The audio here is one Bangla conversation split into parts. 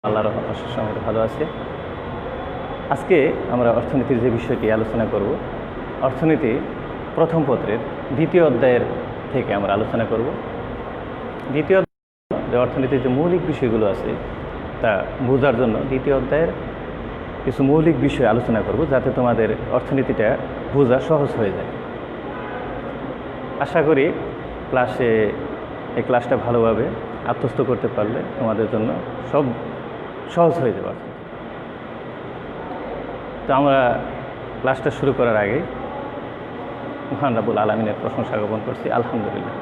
আল্লাহর অশেষ রহমতে ভালো আছে। আজকে আমরা অর্থনীতির যে বিষয়টি আলোচনা করব, অর্থনীতি প্রথম পত্রের দ্বিতীয় অধ্যায়ের থেকে আমরা আলোচনা করব। দ্বিতীয় যে অর্থনীতির যে মৌলিক বিষয়গুলো আছে তা বোঝার জন্য দ্বিতীয় অধ্যায়ের কিছু মৌলিক বিষয় আলোচনা করব, যাতে তোমাদের অর্থনীতিটা বোঝা সহজ হয়ে যায়। আশা করি এই ক্লাসটা ভালোভাবে আত্মস্থ করতে পারলে তোমাদের জন্য সব সহজ হয়ে যাবে। তো আমরা ক্লাসটা শুরু করার আগে মহান রাব্বুল আলামিনের প্রশংসা জ্ঞাপন করছি, আলহামদুলিল্লাহ,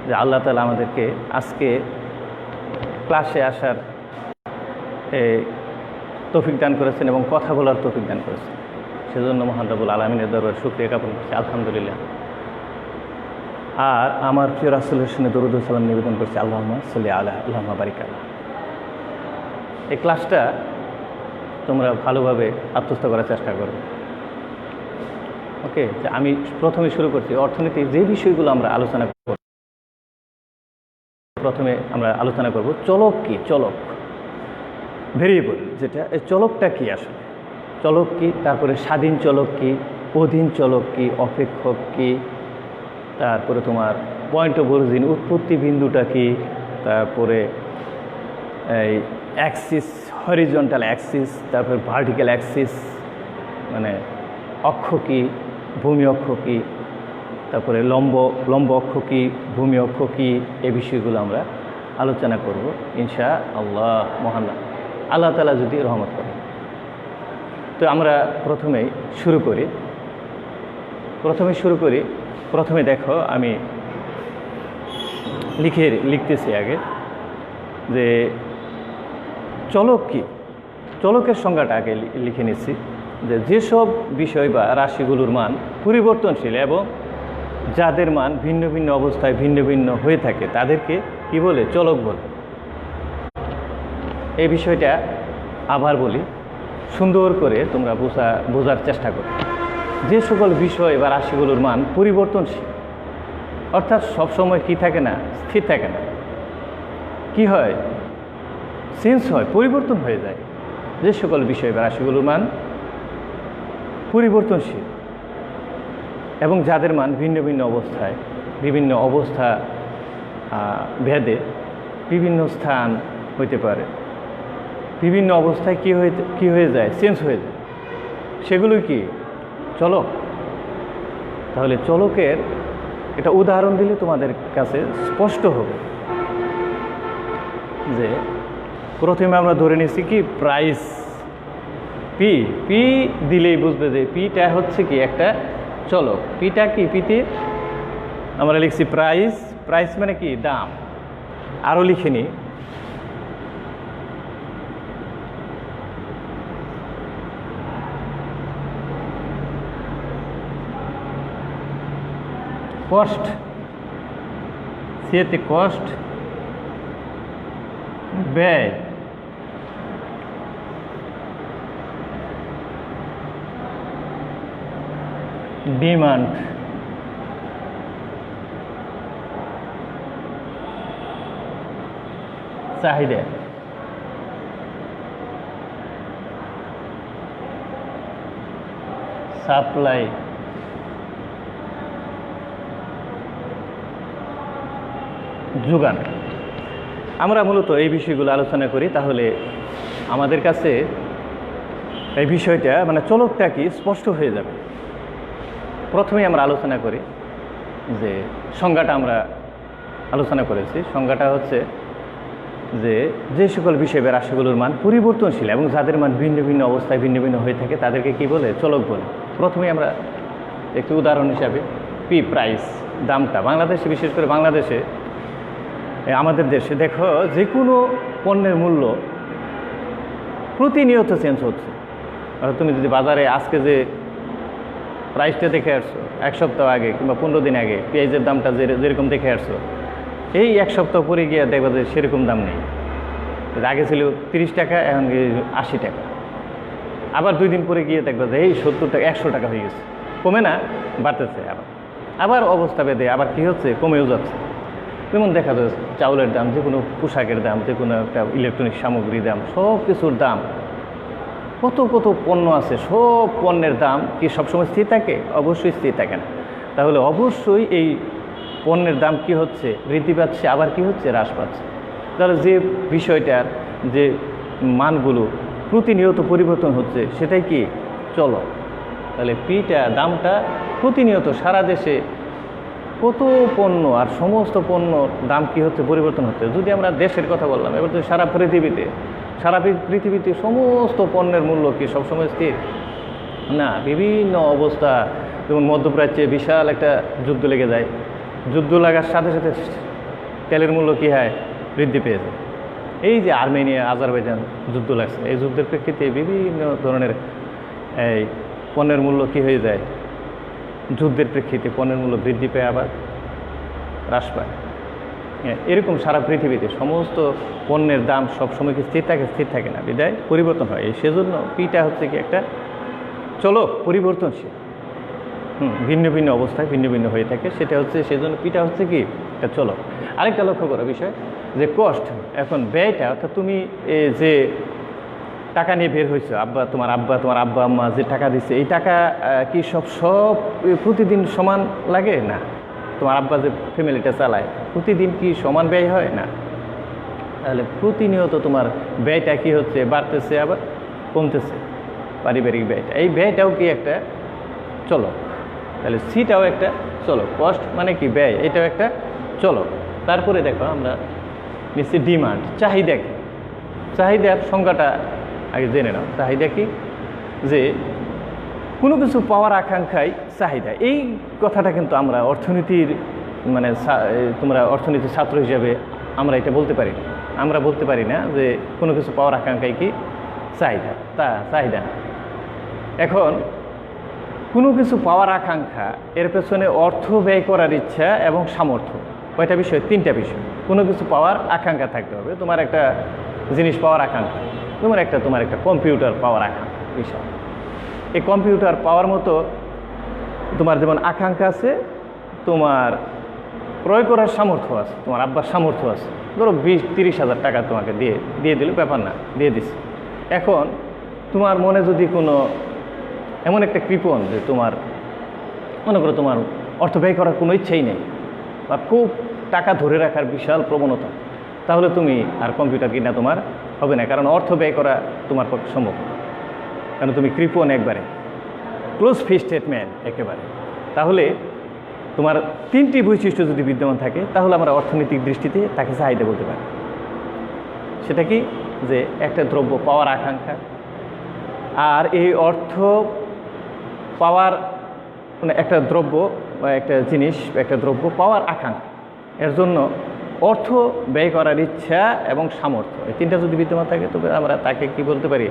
যে আল্লাহ তাআলা আমাদেরকে আজকে ক্লাসে আসার তৌফিক দান করেছেন এবং কথা বলার তৌফিক দান করেছেন। সেজন্য মহান রাব্বুল আলামিনের দরবারে শুকরিয়া জ্ঞাপন করছি, আলহামদুলিল্লাহ। আর আমার প্রিয় রাসূলের সামনে দরুদ ও সালাম নিবেদন করছি, আল্লাহুম্মা সাল্লি আলা আল্লাহুম্মা বারিক আলা। এই ক্লাসটা তোমরা ভালোভাবে আত্মস্থ করার চেষ্টা করবে। ওকে, আমি প্রথমে শুরু করছি অর্থনীতির যে বিষয়গুলো আমরা আলোচনা করব। প্রথমে আমরা আলোচনা করব চলক কি, চলক ভেরিয়েবল, যেটা এই চলকটা কি, আসলে চলক কি, তারপরে স্বাধীন চলক কি, অধীন চলক কি, অপেক্ষক কি, তারপরে তোমার পয়েন্ট অফ অরিজিন উৎপত্তি বিন্দুটা কি, তারপরে এই অ্যাক্সিস হরিজন্টাল অ্যাক্সিস, তারপরে ভার্টিক্যাল অ্যাক্সিস মানে অক্ষ কি, ভূমি অক্ষ কি, তারপরে লম্ব অক্ষ কি, ভূমি অক্ষ কি, এই বিষয়গুলো আমরা আলোচনা করব ইনশা আল্লাহ। মহান আল্লাহ তাআলা যদি রহমত করেন। তো আমরা প্রথমেই শুরু করি। প্রথমে দেখো, আমি লিখতেছি আগে যে চলক কি। চলকের সংজ্ঞাটা আগে লিখে নিচ্ছি, যে যেসব বিষয় বা রাশিগুলোর মান পরিবর্তনশীল এবং যাদের মান ভিন্ন ভিন্ন অবস্থায় ভিন্ন ভিন্ন হয়ে থাকে তাদেরকে কি বলে, চলক বলে। এই বিষয়টা আবার বলি, সুন্দর করে তোমরা বোঝার চেষ্টা করো। যে সকল বিষয় বা রাশিগুলোর মান পরিবর্তনশীল, অর্থাৎ সবসময় কি থাকে না, স্থির থাকে না, কি হয়, চেঞ্জ হয়, পরিবর্তন হয়ে যায়। যে সকল বিষয় বা রাশিগুলোর মান পরিবর্তনশীল এবং যাদের মান ভিন্ন ভিন্ন অবস্থায় বিভিন্ন অবস্থা ভেদে বিভিন্ন স্থান হইতে পারে, বিভিন্ন অবস্থায় কি হয়ে যায়, চেঞ্জ হয়ে যায়, সেগুলোই কি, চলক। তাহলে চলকের এটা উদাহরণ দিলে তোমাদের কাছে স্পষ্ট হবে। যে প্রথমে আমরা ধরে নিচ্ছি কি, প্রাইস, পি দিলেই বুঝবে যে পিটা হচ্ছে কি একটা চলক। পিটা কি, পিতে আমরা লিখছি প্রাইস মানে কি, দাম। আরও লিখে নিই, কস্ট, সিএতে কস্ট, ব্যয়, ডিমান্ড, চাহিদা, সাপ্লাই, যোগান। আমরা মূলত এই বিষয়গুলো আলোচনা করি, তাহলে আমাদের কাছে এই বিষয়টা মানে চলকটা কি স্পষ্ট হয়ে যাবে। প্রথমেই আমরা আলোচনা করি যে সংজ্ঞাটা আমরা আলোচনা করেছি। সংজ্ঞাটা হচ্ছে যে সকল বিষয় বা রাশিগুলোর মান পরিবর্তনশীল এবং যাদের মান ভিন্ন ভিন্ন অবস্থায় ভিন্ন ভিন্ন হয়ে থাকে তাদেরকে কি বলে, চলক বলে। প্রথমেই আমরা একটি উদাহরণ হিসাবে প্রাইস, দামটা, বাংলাদেশে, বিশেষ করে বাংলাদেশে, আমাদের দেশে দেখো যে কোনো পণ্যের মূল্য প্রতিনিয়ত চেঞ্জ হচ্ছে। তুমি যদি বাজারে আজকে যে প্রাইসটা দেখে আসছো, এক সপ্তাহ আগে কিংবা 15 দিন আগে পেঁয়াজের দামটা যেরকম দেখে আসছো, এই এক সপ্তাহ পরে গিয়ে দেখবা যে সেরকম দাম নেই। আগে ছিল 30 টাকা, এখন 80 টাকা। আবার 2 দিন পরে গিয়ে দেখবা যে এই 70 টাকা, 100 টাকা হয়ে গেছে। কমে না, বাড়তেছে। আবার অবস্থা বেঁধে আবার কি হচ্ছে, কমেও যাচ্ছে। যেমন দেখা যায় চাউলের দাম, যে কোনো পোশাকের দাম, যে কোনো একটা ইলেকট্রনিক সামগ্রীর দাম, সব কিছুর দাম, কত কত পণ্য আছে, সব পণ্যের দাম কি সবসময় স্থির থাকে? অবশ্যই স্থির থাকে না। তাহলে অবশ্যই এই পণ্যের দাম কি হচ্ছে? বৃদ্ধি পাচ্ছে, আবার কি হচ্ছে? হ্রাস পাচ্ছে। তাহলে যে বিষয়টার যে মানগুলো প্রতিনিয়ত পরিবর্তন হচ্ছে সেটাই কি চলক। তাহলে পিটা দামটা প্রতিনিয়ত সারা দেশে কত পণ্য আর সমস্ত পণ্যর দাম কি হচ্ছে? পরিবর্তন হচ্ছে। যদি আমরা দেশের কথা বললাম, এবার তো সারা পৃথিবীতে সমস্ত পণ্যের মূল্য কি সবসময় স্থির না? বিভিন্ন অবস্থা, যেমন মধ্যপ্রাচ্যে বিশাল একটা যুদ্ধ লেগে যায়, যুদ্ধ লাগার সাথে সাথে তেলের মূল্য কী হয়? বৃদ্ধি পেয়ে যায়। এই যে আর্মেনিয়া আজারবাইজান যুদ্ধ লাগছে, এই যুদ্ধের প্রেক্ষিতে বিভিন্ন ধরনের এই পণ্যের মূল্য কী হয়ে যায়? যুদ্ধের প্রেক্ষিতে পণ্যের মূল্য বৃদ্ধি পেয়ে আবার হ্রাস পায়। এরকম সারা পৃথিবীতে সমস্ত পণ্যের দাম সবসময় কি স্থির থাকে? স্থির থাকে না, বিদায় পরিবর্তন হয়। সেজন্য পিটা হচ্ছে কি একটা চলক, পরিবর্তনশীল, ভিন্ন ভিন্ন অবস্থায় ভিন্ন ভিন্ন হয়ে থাকে। সেটা হচ্ছে, সেজন্য পিটা হচ্ছে কি একটা চলক। আরেকটা লক্ষ্য করার বিষয় যে কষ্ট, এখন ব্যয়টা, অর্থাৎ তুমি যে টাকা নিয়ে বের হয়েছো, তোমার আব্বা আম্মা যে টাকা দিচ্ছে, এই টাকা কি সব প্রতিদিন সমান লাগে? না। তোমার আব্বা যে ফ্যামিলিটা চালায়, প্রতিদিন কি সমান ব্যয় হয়? না। তাহলে প্রতিনিয়ত তোমার ব্যয়টা কি হচ্ছে? বাড়তেছে আবার কমতেছে, পারিবারিক ব্যয়টা। এই ব্যয়টাও কি একটা চলক। তাহলে সিটাও একটা চলক। কস্ট মানে কি? ব্যয়, এটাও একটা চলক। তারপরে দেখো আমরা নিশ্চয় ডিমান্ড, চাহিদা কি? চাহিদার সংজ্ঞাটা আগে জেনে নাও। চাহিদা কি? যে কোনো কিছু পাওয়ার আকাঙ্ক্ষাই চাহিদা। এই কথাটা কিন্তু আমরা অর্থনীতির তোমরা অর্থনীতির ছাত্র হিসেবে আমরা এটা বলতে পারি না। আমরা বলতে পারি না যে কোনো কিছু পাওয়ার আকাঙ্ক্ষাই কি চাহিদা, তা চাহিদা। এখন কোনো কিছু পাওয়ার আকাঙ্ক্ষা, এর পেছনে অর্থ ব্যয় করার ইচ্ছা এবং সামর্থ্য, কয়টা বিষয়? তিনটা বিষয়। কোনো কিছু পাওয়ার আকাঙ্ক্ষা থাকতে হবে। তোমার একটা জিনিস পাওয়ার আকাঙ্ক্ষা, তোমার একটা কম্পিউটার পাওয়ার আকাঙ্ক্ষা বিষয়। এই কম্পিউটার পাওয়ার মতো তোমার যেমন আকাঙ্ক্ষা আছে, তোমার ক্রয় করার সামর্থ্য আছে। তোমার আব্বার সামর্থ্য আছে, ধরো 20-30 হাজার টাকা তোমাকে দিয়ে দিলে ব্যাপার না, দিয়ে দিচ্ছে। এখন তোমার মনে যদি কোনো এমন একটা কৃপণ যে তোমার মনে করো তোমার অর্থ ব্যয় করার কোনো ইচ্ছেই নেই, বা খুব টাকা ধরে রাখার বিশাল প্রবণতা, তাহলে তুমি আর কম্পিউটার কিনা তোমার হবে না, কারণ অর্থ ব্যয় করা তোমার পক্ষে সম্ভব। কারণ তুমি কৃপণ, একবারে ক্লোজ ফিস্টেড ম্যান একেবারে। তাহলে তোমার তিনটি বৈশিষ্ট্য যদি বিদ্যমান থাকে, তাহলে আমরা অর্থনৈতিক দৃষ্টিতে তাকে চাহিদা বলতে পারি। সেটা কি? যে একটা দ্রব্য পাওয়ার আকাঙ্ক্ষা, আর এই অর্থ পাওয়ার একটা দ্রব্য বা একটা জিনিস, একটা দ্রব্য পাওয়ার আকাঙ্ক্ষা, এর জন্য অর্থ ব্যয় করার ইচ্ছা এবং সামর্থ্য, এই তিনটা যদি বিদ্যমান থাকে, তবে আমরা তাকে কি বলতে পারি?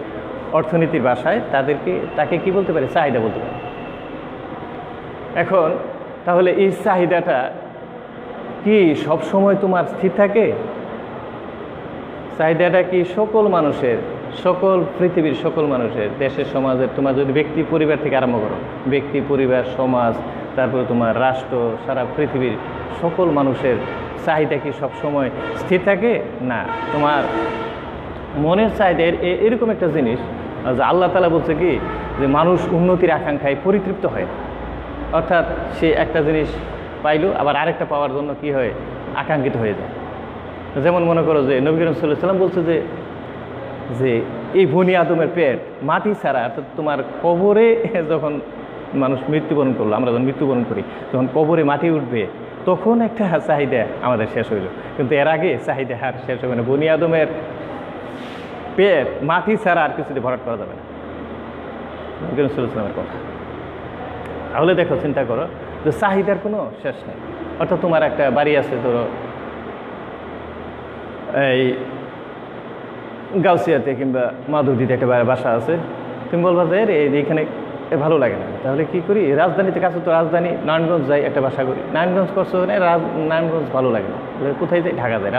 অর্থনীতির ভাষায় তাকে কি বলতে পারি? চাহিদা বলতে পারি। এখন তাহলে এই চাহিদাটা কি সব সময় তোমার স্থির থাকে? চাহিদাটা কি সকল পৃথিবীর সকল মানুষের, দেশের, সমাজের, তোমার যদি ব্যক্তি পরিবার থেকে আরম্ভ করো, ব্যক্তি পরিবার, সমাজ, তারপরে তোমার রাষ্ট্র, সারা পৃথিবীর সকল মানুষের চাহিদা কি সব সময় স্থির থাকে? না। তোমার মনের চাহিদা এরকম একটা জিনিস যে আল্লাহ তাআলা বলছে কি, যে মানুষ উন্নতির আকাঙ্ক্ষায় পরিতৃপ্ত হয়, অর্থাৎ সে একটা জিনিস পাইল, আবার আরেকটা পাওয়ার জন্য কি হয়? আকাঙ্ক্ষিত হয়ে যায়। যেমন মনে করো যে নবী করিম সাল্লাল্লাহু আলাইহি ওয়াসাল্লাম বলছে যে এই বনি আদমের পেট মাটি ছাড়া, অর্থাৎ তোমার কবরে যখন মানুষ মৃত্যুবরণ করলো, আমরা যখন মৃত্যুবরণ করি, যখন কবরে মাটি উঠবে, তখন একটা চাহিদা আমাদের শেষ হইল, কিন্তু এর আগে চাহিদা আর শেষ হবে না। বনি আদমের পেট মাটি ছাড়া আর কিছুতে ভরাট করা যাবে না, নবী করিম সাল্লাল্লাহু আলাইহি ওয়াসাল্লামের কথা। তাহলে দেখো, চিন্তা করো যে চাহিদার কোনো শেষ নেই। অর্থাৎ তোমার একটা বাড়ি আছে, ধরো এই গাউসিয়াতে কিংবা মাধুরীতে একটা বাসা আছে, তুমি বলবা যে এইখানে ভালো লাগে না, তাহলে কি করি? রাজধানীতে কাছে তো রাজধানী নারায়ণগঞ্জ যাই, একটা বাসা করি। নারায়ণগঞ্জ করছো না, নারায়ণগঞ্জ ভালো লাগে না, কোথায় যাই? ঢাকা যায়,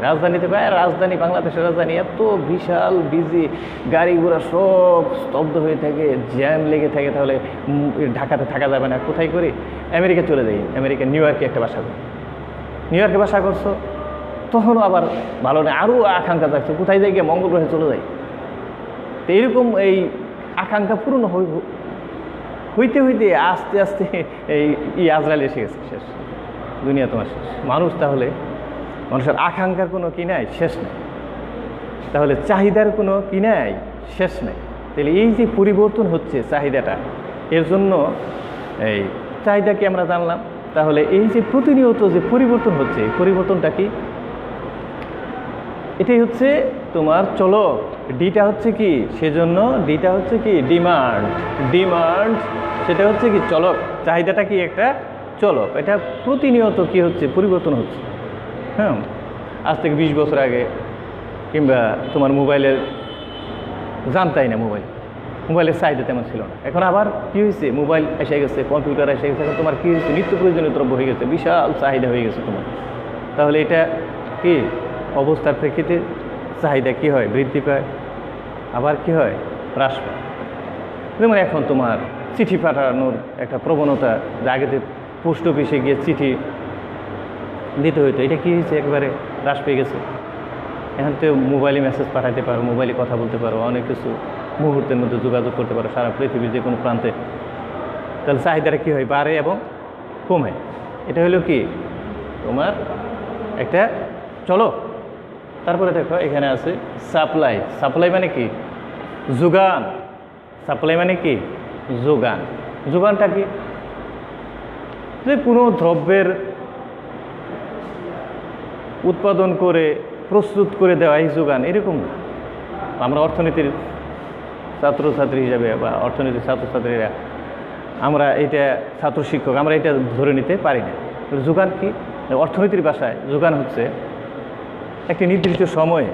রাজধানীতে পায়। রাজধানী, বাংলাদেশের রাজধানী এত বিশাল বিজি, গাড়ি ঘোড়া সব স্তব্ধ হয়ে থাকে, জ্যাম লেগে থাকে, তাহলে ঢাকাতে থাকা যাবে না, কোথায় করি? আমেরিকা চলে যাই, আমেরিকা নিউ ইয়র্কে একটা বাসা করি। নিউ ইয়র্কে বাসা করছো, তখনও আবার ভালো নেই, আরও আকাঙ্ক্ষা থাকছে কোথায় যাই গিয়ে মঙ্গল গ্রহে চলে যাই। তো এইরকম এই আকাঙ্ক্ষা পূর্ণ হইতে হইতে আস্তে আস্তে এই আজরাইল এসে গেছে, শেষ, দুনিয়া তোমার শেষ। মানুষ তাহলে, মানুষের আকাঙ্ক্ষার কোনো কি নাই, শেষ নেই, তাহলে চাহিদার কোনো কি নাই, শেষ নেই। তাহলে এই যে পরিবর্তন হচ্ছে চাহিদাটা, এর জন্য এই চাহিদাকে আমরা জানলাম। তাহলে এই যে প্রতিনিয়ত যে পরিবর্তন হচ্ছে, এই পরিবর্তনটা কি? এটাই হচ্ছে তোমার চলক। ডিটা হচ্ছে কি, সেজন্য ডিটা হচ্ছে কি ডিমান্ড, ডিমান্ড সেটা হচ্ছে কি চলক। চাহিদাটা কি একটা চলক, এটা প্রতিনিয়ত কি হচ্ছে, পরিবর্তন হচ্ছে। হ্যাঁ, আজ থেকে 20 বছর আগে কিংবা তোমার মোবাইলের জানতাই না, মোবাইলের চাহিদা তেমন ছিল না। এখন আবার কি হয়েছে, মোবাইল এসে গেছে, কম্পিউটার এসে গেছে, এখন তোমার কী হয়েছে, নিত্য প্রয়োজনীয় দ্রব্য হয়ে গেছে, বিশাল চাহিদা হয়ে গেছে তোমার। তাহলে এটা কি অবস্থার প্রেক্ষিতে চাহিদা কি হয়, বৃদ্ধি পায়, আবার কি হয়, হ্রাস পায়। যেমন এখন তোমার চিঠি পাঠানোর একটা প্রবণতা, আগেতে পোস্ট অফিসে গিয়ে চিঠি দিতে হইতো, এটা কী হয়েছে, একবারে হ্রাস পেয়ে গেছে। এখন তো মোবাইলে মেসেজ পাঠাতে পারো, মোবাইলে কথা বলতে পারো, অনেক কিছু মুহূর্তের মধ্যে যোগাযোগ করতে পারো সারা পৃথিবীর যে কোনো প্রান্তে। তাহলে চাহিদাটা কী হয়, বাড়ে এবং কমে। এটা হলো কি তোমার একটা চলো। তারপরে দেখো এখানে আছে সাপ্লাই। সাপ্লাই মানে কি, যোগান। সাপ্লাই মানে কি, যোগান। যোগানটা কি, যে কোনো দ্রব্যের উৎপাদন করে প্রস্তুত করে দেওয়া, এই যোগান। এরকম আমরা অর্থনীতির ছাত্রছাত্রী হিসাবে বা অর্থনীতির ছাত্রছাত্রীরা, আমরা এটা ছাত্র শিক্ষক, আমরা এটা ধরে নিতে পারি না। যোগান কি, অর্থনীতির ভাষায় যোগান হচ্ছে একটি নির্দিষ্ট সময়ে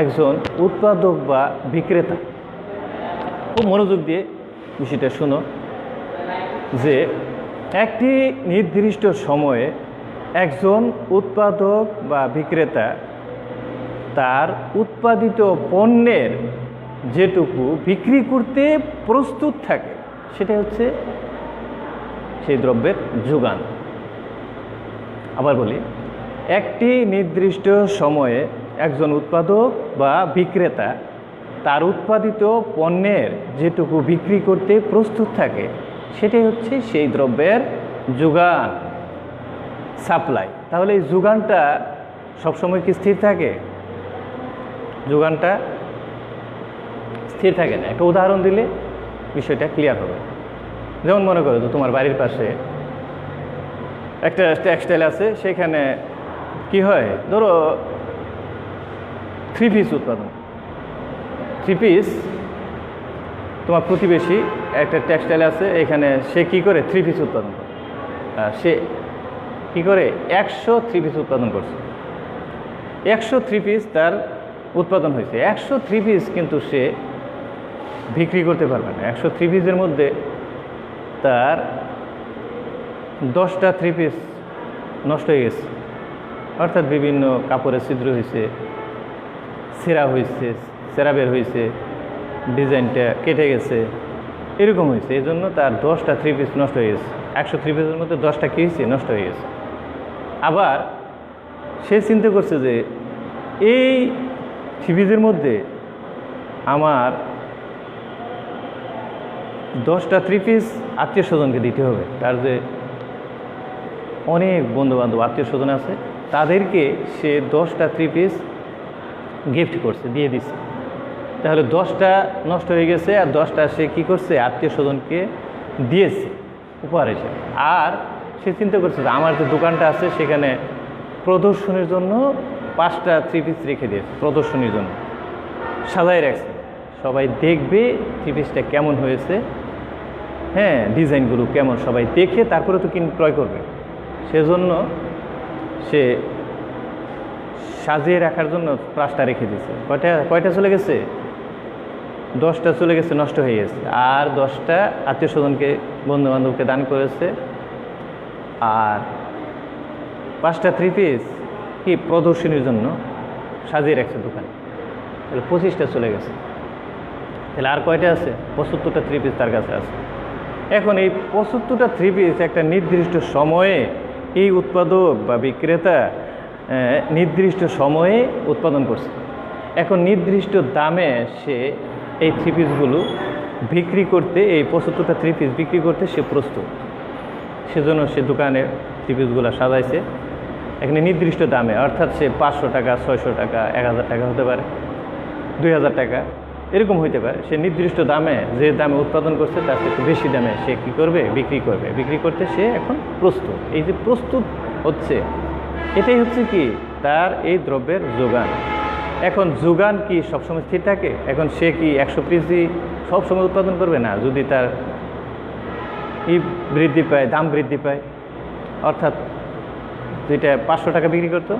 একজন উৎপাদক বা বিক্রেতা, খুব মনোযোগ দিয়ে বিষয়টা শুনো, যে একটি নির্দিষ্ট সময়ে একজন উৎপাদক বা বিক্রেতা তার উৎপাদিত পণ্যের যেটুকু বিক্রি করতে প্রস্তুত থাকে, সেটা হচ্ছে সেই দ্রব্যের যোগান। আবার বলি, একটি নির্দিষ্ট সময়ে একজন উৎপাদক বা বিক্রেতা তার উৎপাদিত পণ্যের যেটুকু বিক্রি করতে প্রস্তুত থাকে, সেটাই হচ্ছে সেই দ্রব্যের যোগান, সাপ্লাই। তাহলে এই যোগানটা সবসময় কি স্থির থাকে? যোগানটা স্থির থাকে না। একটা উদাহরণ দিলে বিষয়টা ক্লিয়ার হবে। যেমন মনে করো যে তোমার বাড়ির পাশে একটা টেক্সটাইল আছে, সেখানে কি হয়, ধরো 3 পিস উৎপাদন, 3 পিস। তোমার প্রতিবেশী একটা টেক্সটাইল আছে, এখানে সে কি করে 3 পিস উৎপাদন করে, সে কি করে 103 পিস উৎপাদন করছে। 103 পিস তার উৎপাদন হয়েছে, 103 পিস কিন্তু সে বিক্রি করতে পারবে না। 103 পিসের মধ্যে তার 10টা 3 পিস নষ্ট হয়ে গেছে, অর্থাৎ বিভিন্ন কাপড়ের ছিদ্র হয়েছে, ছেঁড়া হয়েছে, ছেঁড়া বের হয়েছে, ডিজাইনটা কেটে গেছে, এরকম হয়েছে। এই জন্য তার 10টা 3 পিস নষ্ট হয়ে গেছে। 103 পিসের মধ্যে 10টা কী হয়েছে, নষ্ট হয়ে গেছে। আবার সে চিন্তা করছে যে এই 3 পিসের মধ্যে আমার 10টা 3 পিস আত্মীয় স্বজনকে দিতে হবে। তার যে অনেক বন্ধুবান্ধব আত্মীয় স্বজন আছে, তাদেরকে সে 10টা 3 পিস গিফট করছে, দিয়ে দিচ্ছে। তাহলে 10টা নষ্ট হয়ে গেছে, আর 10টা সে কী করছে, আত্মীয় স্বজনকে দিয়েছে উপহার হিসেবে। আর সে চিন্তা করছে যে আমার যে দোকানটা আছে, সেখানে প্রদর্শনীর জন্য 5টা 3 পিস রেখে দিয়েছে, প্রদর্শনীর জন্য সাজাই রাখছে। সবাই দেখবে 3 পিসটা কেমন হয়েছে, হ্যাঁ, ডিজাইনগুলো কেমন, সবাই দেখে তারপরে তো ক্রয় করবে। সেজন্য সে সাজিয়ে রাখার জন্য 5টা রেখে দিয়েছে। কয়টা চলে গেছে, 10টা চলে গেছে, নষ্ট হয়ে গেছে। আর 10টা আত্মীয় স্বজনকে, বন্ধু বান্ধবকে দান করেছে। আর 5টা 3 পিস কি প্রদর্শনীর জন্য সাজিয়ে রাখছে দোকানে, তাহলে 25টা চলে গেছে। তাহলে আর কয়টা আছে, 75টা 3 পিস তার কাছে আছে। এখন এই 75টা 3 পিস একটা নির্দিষ্ট সময়ে এই উৎপাদক বা বিক্রেতা নির্দিষ্ট সময়ে উৎপাদন করছে। এখন নির্দিষ্ট দামে সে এই থ্রি পিসগুলো বিক্রি করতে, এই 75টা থ্রি পিস বিক্রি করতে সে প্রস্তুত। সেজন্য সে দোকানে থ্রি পিসগুলো সাজাইছে এখানে নির্দিষ্ট দামে, অর্থাৎ সে 500 টাকা, 600 টাকা, 1000 টাকা হতে পারে, 2000 টাকা এরকম হইতে পারে। সে নির্দিষ্ট দামে, যে দামে উৎপাদন করছে তার থেকে বেশি দামে সে কী করবে, বিক্রি করবে। বিক্রি করতে সে এখন প্রস্তুত। এই যে প্রস্তুত হচ্ছে, এটাই হচ্ছে কি তার এই দ্রব্যের যোগান। এখন যোগান কি সবসময় স্থির থাকে? এখন সে কি 100 পিসই সবসময় উৎপাদন করবে? না, যদি তার বৃদ্ধি পায়, দাম বৃদ্ধি পায়, অর্থাৎ যেটা 500 টাকা বিক্রি করতো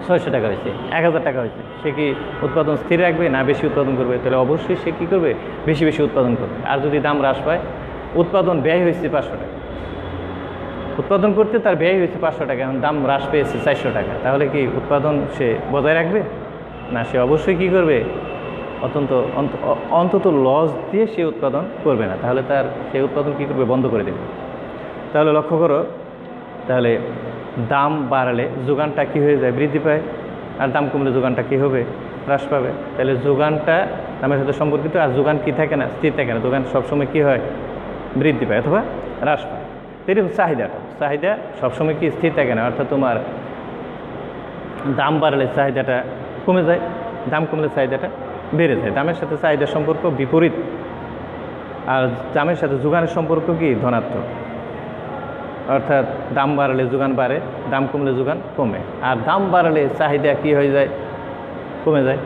600 টাকা হয়েছে, 1000 টাকা হয়েছে, সে কি উৎপাদন স্থির রাখবে না বেশি উৎপাদন করবে? তাহলে অবশ্যই সে কী করবে, বেশি বেশি উৎপাদন করবে। আর যদি দাম হ্রাস পায়, উৎপাদন ব্যয় হয়েছে 500 টাকা, উৎপাদন করতে তার ব্যয় হয়েছে 500 টাকা, এখন দাম হ্রাস পেয়েছে 400 টাকা, তাহলে কি উৎপাদন সে বজায় রাখবে? না, সে অবশ্যই কী করবে, অন্তত লস দিয়ে সে উৎপাদন করবে না, তাহলে তার সেই উৎপাদন কী করবে, বন্ধ করে দেবে। তাহলে লক্ষ্য করো, তাহলে দাম বাড়ালে যোগানটা কী হয়ে যায়, বৃদ্ধি পায়, আর দাম কমলে যোগানটা কী হবে, হ্রাস পাবে। তাহলে যোগানটা দামের সাথে সম্পর্কিত, আর যোগান কী থাকে না, স্থির থাকে না, যোগান সবসময় কী হয়, বৃদ্ধি পায় অথবা হ্রাস পায়। এরকম চাহিদা সবসময় কি স্থির থাকে না, অর্থাৎ তোমার দাম বাড়লে চাহিদাটা কমে যায়, দাম কমলে চাহিদাটা বেড়ে যায়। দামের সাথে চাহিদার সম্পর্ক বিপরীত, আর দামের সাথে যোগানের সম্পর্ক কি ধনাত্মক, অর্থাৎ দাম বাড়লে যোগান বাড়ে, দাম কমলে যোগান কমে। আর দাম বাড়লে চাহিদা কি হয়ে যায়, কমে যায়।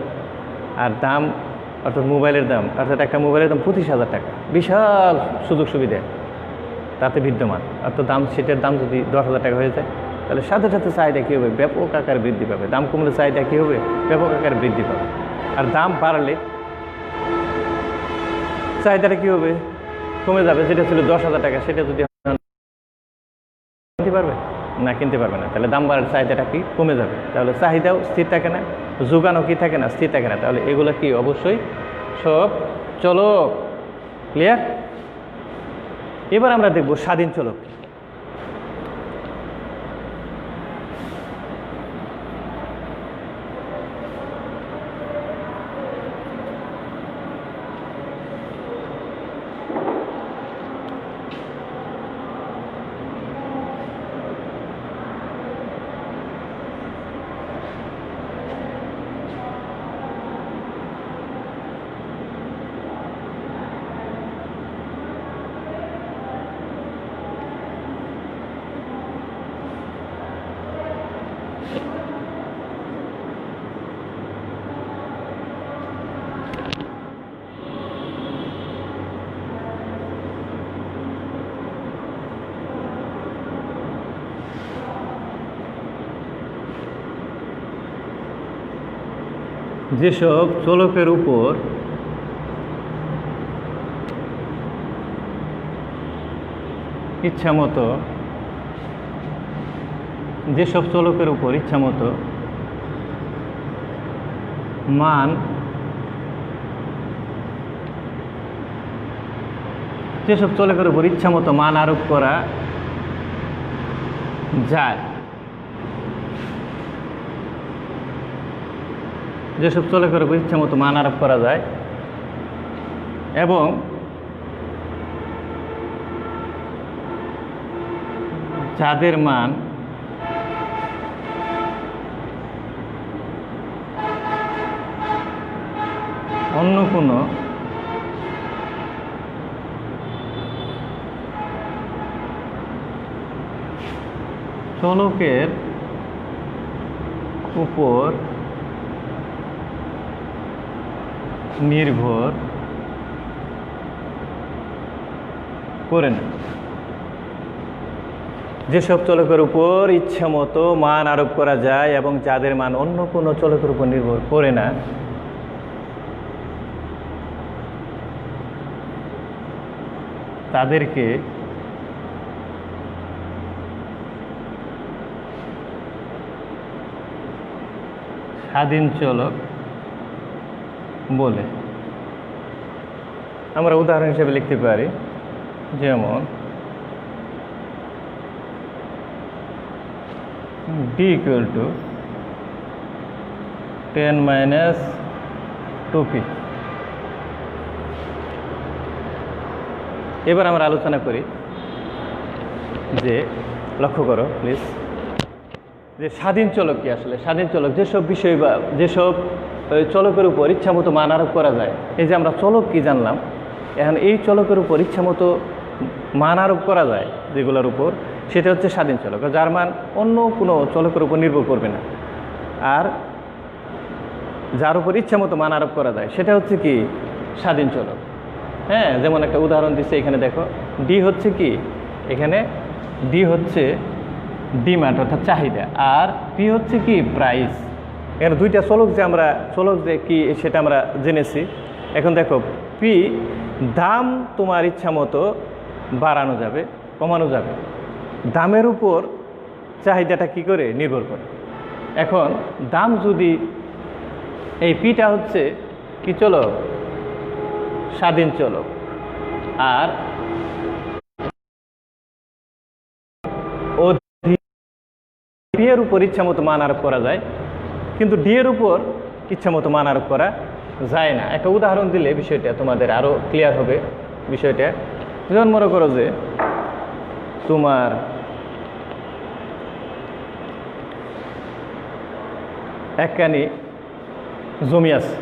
আর দাম অর্থাৎ মোবাইলের দাম, অর্থাৎ একটা মোবাইলের দাম 25,000 টাকা, বিশাল সুযোগ সুবিধা তাতে বিদ্যমান, অর্থাৎ সেটার দাম যদি 10,000 টাকা হয়ে যায়, তাহলে সাথে সাথে চাহিদা কী হবে, ব্যাপক আকারে বৃদ্ধি পাবে। দাম কমলে চাহিদা কী হবে, ব্যাপক আকারে বৃদ্ধি পাবে। আর দাম বাড়লে চাহিদাটা কী হবে, কমে যাবে। যেটা ছিল 10,000 টাকা, সেটা যদি কিনতে পারবে না, কিনতে পারবে না। তাহলে দাম বাড়ার চাহিদাটা কি কমে যাবে, তাহলে চাহিদাও স্থির থাকে না, যোগানও কি থাকে না, স্থির থাকে না। তাহলে এগুলো কি অবশ্যই সব চলক। ক্লিয়ার? এবার আমরা দেখব স্বাধীন চলক। যেসব চলকের উপর ইচ্ছামতো, যেসব চলকের উপর ইচ্ছামতো মান, যেসব চলকের উপর ইচ্ছামতো মান আরোপ করা যায়, যেসব চলকের উপর ইচ্ছামতো মান আরোপ করা যায় এবং যাদের মান অন্য কোনো চলকের উপর নির্ভর করে না, যেসব চলকের উপর ইচ্ছামতো মান আরোপ করা যায় এবং যাদের মান অন্য কোনো চলকের উপর নির্ভর করে না, তাদেরকে স্বাধীন চলক বলে। আমরা উদাহরণ হিসেবে লিখতে পারি, যেমন D equal to 10 minus 2p। এবার আমরা আলোচনা করি যে, লক্ষ্য করো প্লিজ, যে স্বাধীন চলক কি আসলে। স্বাধীন চলক যেসব বিষয় বা যেসব চলকের উপর ইচ্ছামতো মান আরোপ করা যায়। এই যে আমরা চলক কি জানলাম, এখন এই চলকের উপর ইচ্ছামতো মান আরোপ করা যায় যেগুলোর উপর, সেটা হচ্ছে স্বাধীন চলক, যার মান অন্য কোনো চলকের উপর নির্ভর করবে না। আর যার উপর ইচ্ছামতো মান আরোপ করা যায় সেটা হচ্ছে কি স্বাধীন চলক। হ্যাঁ, যেমন একটা উদাহরণ দিচ্ছে এখানে দেখো, ডি হচ্ছে কি, এখানে ডি হচ্ছে ডিমান্ড অর্থাৎ চাহিদা, আর পি হচ্ছে কি প্রাইস। এখানে দুইটা চলক যে কি সেটা আমরা জেনেছি। এখন দেখো, পি দাম তোমার ইচ্ছা মতো বাড়ানো যাবে, কমানো যাবে, দামের উপর চাহিদাটা কি করে নির্ভর করে। এখন দাম যদি, এই পিটা হচ্ছে কি চলক, স্বাধীন চলক, আর পি এর উপর ইচ্ছা মতো মান আরোপ করা যায়, কিন্তু ডি এর উপর ইচ্ছা মতো মান আরোপ করা যায় না। একটা উদাহরণ দিলে বিষয়টা তোমাদের আরও ক্লিয়ার হবে বিষয়টা। যেমন মনে করো যে তোমার একখানি জমি আছে,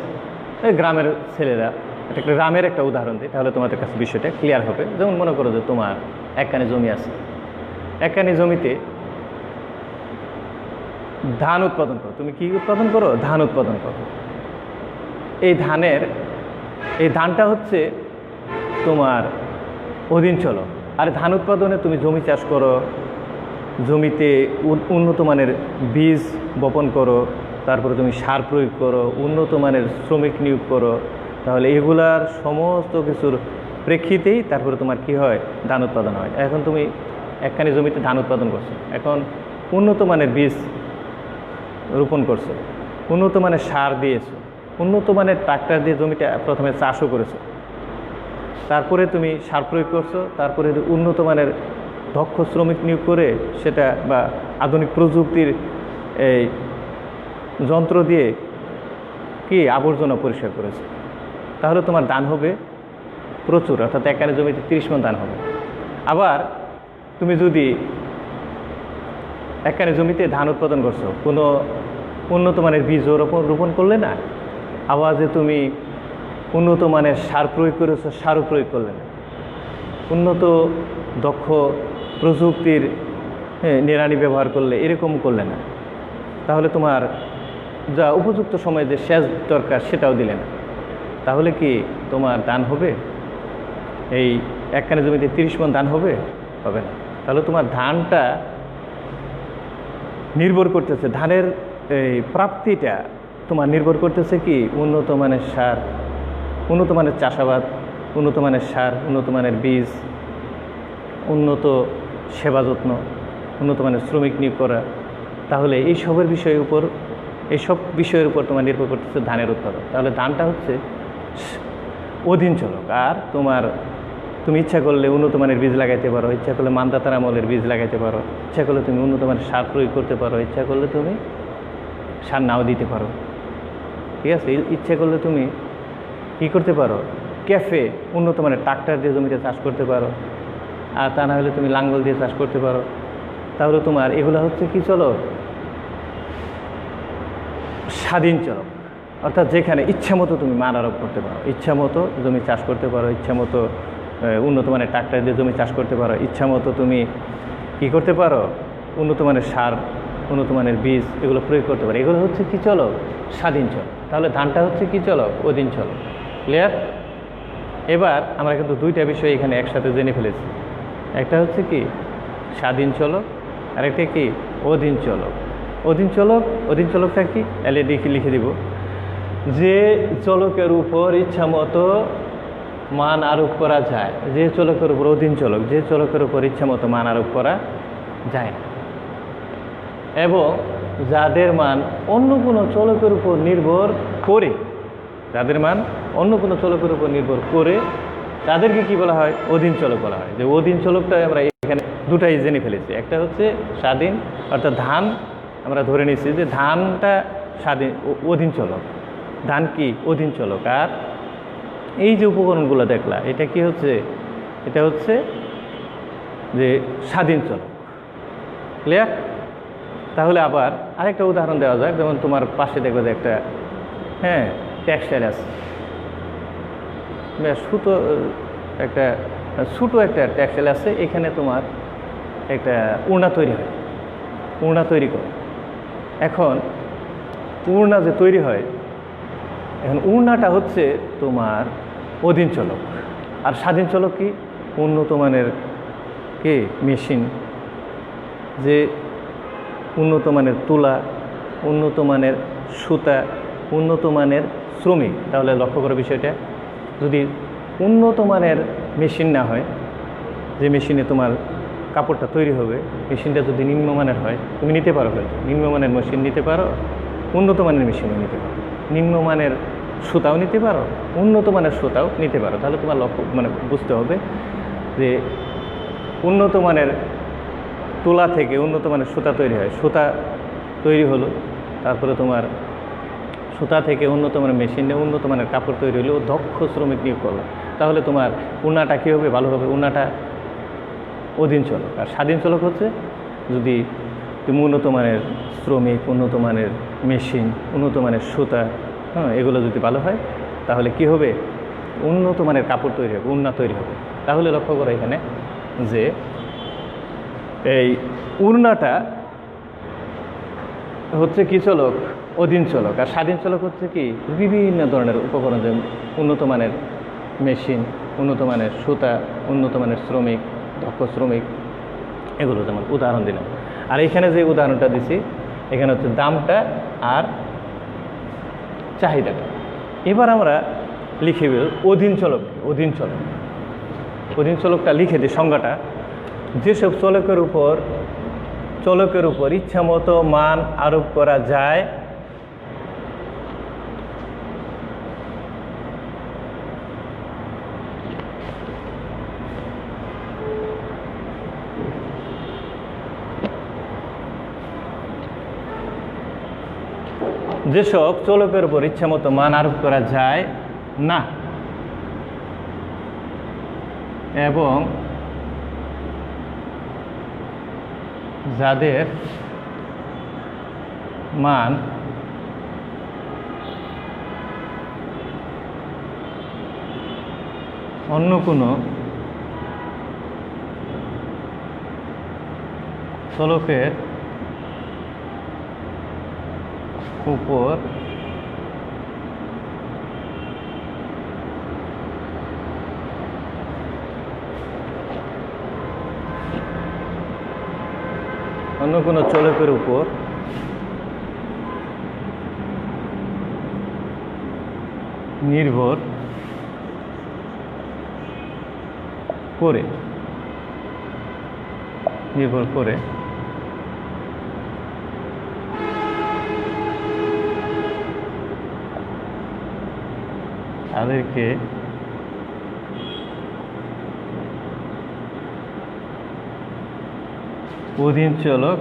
এই গ্রামের ছেলেরা, একটা গ্রামের একটা উদাহরণ দিই তাহলে তোমাদের কাছে বিষয়টা ক্লিয়ার হবে। যেমন মনে করো যে তোমার একখানি জমি আছে, একখানি জমিতে ধান উৎপাদন করো। তুমি কি উৎপাদন করো? ধান উৎপাদন করো। এই ধানটা হচ্ছে তোমার অধীন চলক। আর ধান উৎপাদনে তুমি জমি চাষ করো, জমিতে উন্নত মানের বীজ বপন করো, তারপরে তুমি সার প্রয়োগ করো, উন্নত মানের শ্রমিক নিয়োগ করো, তাহলে এগুলার সমস্ত কিছুর প্রেক্ষিতেই তারপরে তোমার কি হয়, ধান উৎপাদন হয়। এখন তুমি একখানি জমিতে ধান উৎপাদন করছো, এখন উন্নত মানের বীজ রোপণ করছো, উন্নত মানের সার দিয়েছো, উন্নত মানের ট্রাক্টর দিয়ে জমিটা প্রথমে চাষও করেছো, তারপরে তুমি সার প্রয়োগ করছো, তারপরে উন্নত মানের দক্ষ শ্রমিক নিয়োগ করে সেটা বা আধুনিক প্রযুক্তির এই যন্ত্র দিয়ে কি আবর্জনা পরিষ্কার করেছে, তাহলে তোমার ধান হবে প্রচুর, অর্থাৎ একখানে জমিতে 30 মণ ধান হবে। আবার তুমি যদি একখানে জমিতে ধান উৎপাদন করছো, কোনো উন্নত মানের বীজ রোপণ করলে না, আবার যে তুমি উন্নত মানের সার প্রয়োগ করেছো, সারও প্রয়োগ করলে না, উন্নত দক্ষ প্রযুক্তির নিড়ানি ব্যবহার করলে, এরকম করলে না, তাহলে তোমার যা উপযুক্ত সময়ে যে সেচ দরকার সেটাও দিলে না, তাহলে কি তোমার ধান হবে? এই একখানে জমিতে 30 মণ ধান হবে? হবে না। তাহলে তোমার ধানটা নির্ভর করতেছে, ধানের এই প্রাপ্তিটা তোমার নির্ভর করতেছে কি উন্নত মানের সার, উন্নত মানের চাষাবাদ, উন্নত মানের সার, উন্নত মানের বীজ, উন্নত সেবা যত্ন, উন্নত মানের শ্রমিক নিয়োগ করা। তাহলে এইসব বিষয়ের উপর তোমার নির্ভর করতেছে ধানের উৎপাদন। তাহলে ধানটা হচ্ছে অধীন চলক। আর তুমি ইচ্ছা করলে উন্নত মানের বীজ লাগাইতে পারো, ইচ্ছা করলে মানদাতার আমলের বীজ লাগাইতে পারো, ইচ্ছা করলে তুমি উন্নত মানের সার প্রয়োগ করতে পারো, ইচ্ছা করলে তুমি সার নাও দিতে পারো, ঠিক আছে। ইচ্ছা করলে তুমি কী করতে পারো, ক্যাফে উন্নত মানের ট্রাক্টর দিয়ে জমিতে চাষ করতে পারো, আর তা না হলে তুমি লাঙ্গল দিয়ে চাষ করতে পারো। তাহলে তোমার এগুলো হচ্ছে কি চলক, স্বাধীন চলক, অর্থাৎ যেখানে ইচ্ছা মতো তুমি মান আরোপ করতে পারো, ইচ্ছা মতো জমি চাষ করতে পারো, ইচ্ছা মতো উন্নত মানের ট্রাক্টর দিয়ে জমি চাষ করতে পারো, ইচ্ছা মতো তুমি কী করতে পারো, উন্নত মানের সার, উন্নত মানের বীজ এগুলো প্রয়োগ করতে পারো। এগুলো হচ্ছে কি চলক, স্বাধীন চলক। তাহলে ধানটা হচ্ছে কি চলক, অধীন চলক। ক্লিয়ার? এবার আমরা কিন্তু দুইটা বিষয় এখানে একসাথে জেনে ফেলেছি। একটা হচ্ছে কি স্বাধীন চলক, আর একটা কি অধীন চলক। অধীন চলকটা কি এলএডি লিখে দিব, যে চলকের উপর ইচ্ছা মতো মান আরোপ করা যায়, যে চলকের উপর অধীন চলক, যে চলকের উপর ইচ্ছা মতো মান আরোপ করা যায় না, এবং যাদের মান অন্য কোনো চলকের উপর নির্ভর করে, যাদের মান অন্য কোনো চলকের উপর নির্ভর করে, তাদেরকে কি বলা হয়, অধীন চলক বলা হয়। যে অধীন চলকটা আমরা এখানে দুটাই জেনে ফেলেছি, একটা হচ্ছে স্বাধীন অর্থাৎ ধান আমরা ধরে নিচ্ছি যে ধানটা স্বাধীন অধীন চলক, ধান কি অধীন চলক। আর এই যে উপকরণগুলো দেখলা এটা কি হচ্ছে, এটা হচ্ছে যে স্বাধীন চলক। ক্লিয়ার? তাহলে আবার আরেকটা উদাহরণ দেওয়া যাক। যেমন তোমার পাশে দেখবে যে একটা টেক্সটাইল আছে, সুতো একটা ছোটো একটা টেক্সটাইল আছে, এখানে তোমার একটা উড়না তৈরি হয়, উড়না তৈরি করে। এখন উড়না যে তৈরি হয়, এখন উড়নাটা হচ্ছে তোমার অধীন চলক। আর স্বাধীন চলক কি? উন্নত মানের কে মেশিন, যে উন্নত মানের তুলা, উন্নত মানের সুতা, উন্নত মানের শ্রমিক। তাহলে লক্ষ্য করো বিষয়টা, যদি উন্নত মানের মেশিন না হয়, যে মেশিনে তোমার কাপড়টা তৈরি হবে, মেশিনটা যদি নিম্নমানের হয়, তুমি নিতে পারো, হয়তো নিম্নমানের মেশিন নিতে পারো, উন্নত মানের মেশিনও নিতে পারো, নিম্নমানের সুতাও নিতে পারো, উন্নত মানের সুতাও নিতে পারো। তাহলে তোমার লক্ষ্য বুঝতে হবে যে উন্নত মানের তুলা থেকে উন্নত মানের সুতা তৈরি হয়, সুতা তৈরি হলো, তারপরে তোমার সুতা থেকে উন্নত মানের মেশিনে উন্নত মানের কাপড় তৈরি হলো, দক্ষ শ্রমিক নিয়োগ করলো, তাহলে তোমার উন্নাটা কী হবে? ভালো হবে। উন্নাটা অধীন চলক। আর স্বাধীন চলক হচ্ছে যদি তুমি উন্নত মানের শ্রমিক, উন্নত মানের মেশিন, উন্নত মানের সুতা, এগুলো যদি ভালো হয়, তাহলে কি হবে? উন্নত মানের কাপড় তৈরি হবে, উন্না তৈরি হবে। তাহলে লক্ষ্য করো এখানে যে এই উড়নাটা হচ্ছে কি চলক? অধীন চলক। আর স্বাধীন চলক হচ্ছে কি? বিভিন্ন ধরনের উপকরণ, যেমন উন্নত মানের মেশিন, উন্নত মানের সুতা, উন্নত মানের শ্রমিক, দক্ষ শ্রমিক, এগুলো যেমন উদাহরণ দিলাম। আর এখানে যে উদাহরণটা দিছি, এখানে হচ্ছে দামটা আর চাহিদাটা। এবার আমরা লিখে অধীন চলক। অধীন চলক, অধীন চলকটা লিখে দিই সংজ্ঞাটা। যেসব চলকের উপর ইচ্ছামতো মান আরোপ করা যায়, যেসব চলকের উপর ইচ্ছামতো মান আরোপ করা যায় না এবং যাদের মান অন্য কোনো চলকের উপর নির্ভর করে তাদেরকে অধীন চলক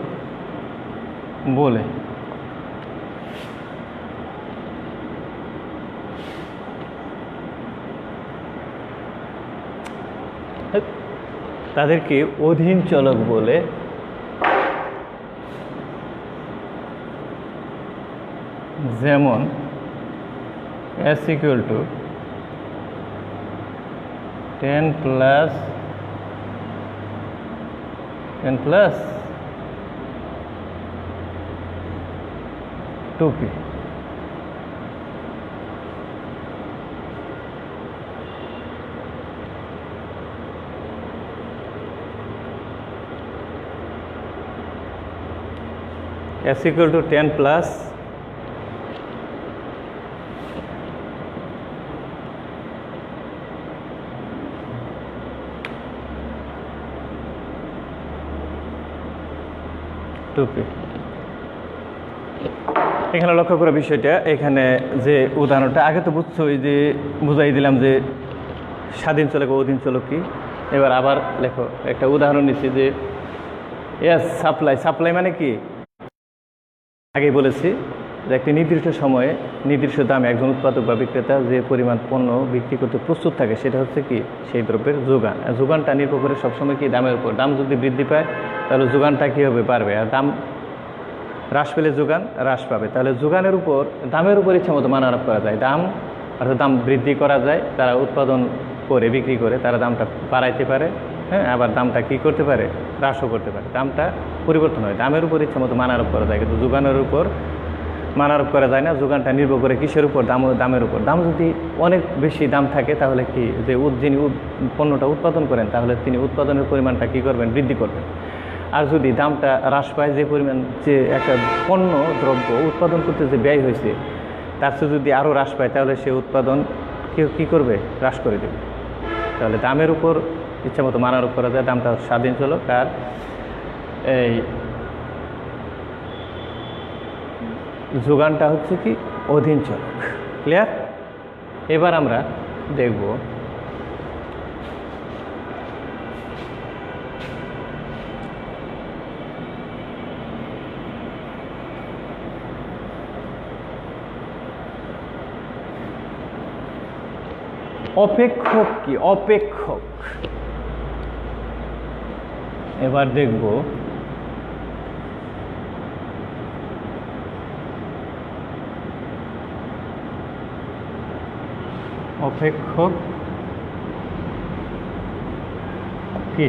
বলে। তাদেরকে অধীন চলক বলে। যেমন S equal to 10 plus 2p। S equal to 10 plus এখানে লক্ষ্য করা বিষয়টা, এখানে যে উদাহরণটা আগে তো বুঝছো, ওই যে বুঝাই দিলাম যে স্বাধীন চলক ও অধীন চলক কি। এবার আবার লেখো, একটা উদাহরণ নিচ্ছি যে সাপ্লাই মানে কি? আগেই বলেছি যে একটি নির্দিষ্ট সময়ে নির্দিষ্ট দামে একজন উৎপাদক বা বিক্রেতা যে পরিমাণ পণ্য বিক্রি করতে প্রস্তুত থাকে সেটা হচ্ছে কি সেই দ্রব্যের যোগান। যোগানটা নির্ভর করে সবসময় কি দামের উপর। দাম যদি বৃদ্ধি পায় তাহলে যোগানটা কী হবে, বাড়বে। আর দাম হ্রাস পেলে যোগান হ্রাস পাবে। তাহলে যোগানের উপর দামের উপর ইচ্ছা মতো মান আরোপ করা যায়। দাম অর্থাৎ দাম বৃদ্ধি করা যায়, তারা উৎপাদন করে বিক্রি করে তারা দামটা বাড়াইতে পারে, হ্যাঁ, আবার দামটা কী করতে পারে, হ্রাসও করতে পারে। দামটা পরিবর্তন হয়, দামের উপর ইচ্ছা মতো মান আরোপ করা যায়, কিন্তু যোগানের উপর মান আরোপ করা যায় না। যোগানটা নির্ভর করে কিসের উপর, দামের উপর। দাম যদি অনেক বেশি দাম থাকে তাহলে কি যে যিনি পণ্যটা উৎপাদন করেন তাহলে তিনি উৎপাদনের পরিমাণটা কী করবেন, বৃদ্ধি করবেন। আর যদি দামটা হ্রাস পায়, যে পরিমাণ যে একটা পণ্য দ্রব্য উৎপাদন করতে যে ব্যয় হয়েছে তার চেয়ে যদি আরও হ্রাস পায় তাহলে সে উৎপাদন কেউ কী করবে, হ্রাস করে দেবে। তাহলে দামের উপর ইচ্ছা মতো মান আরোপ করা যায়। দামটা স্বাধীন চলক আর এই যোগানটা হচ্ছে কি অধীন চলক। ক্লিয়ার? এবার আমরা দেখব অপেক্ষক কি। অপেক্ষক এবার দেখব অপেক্ষক কি।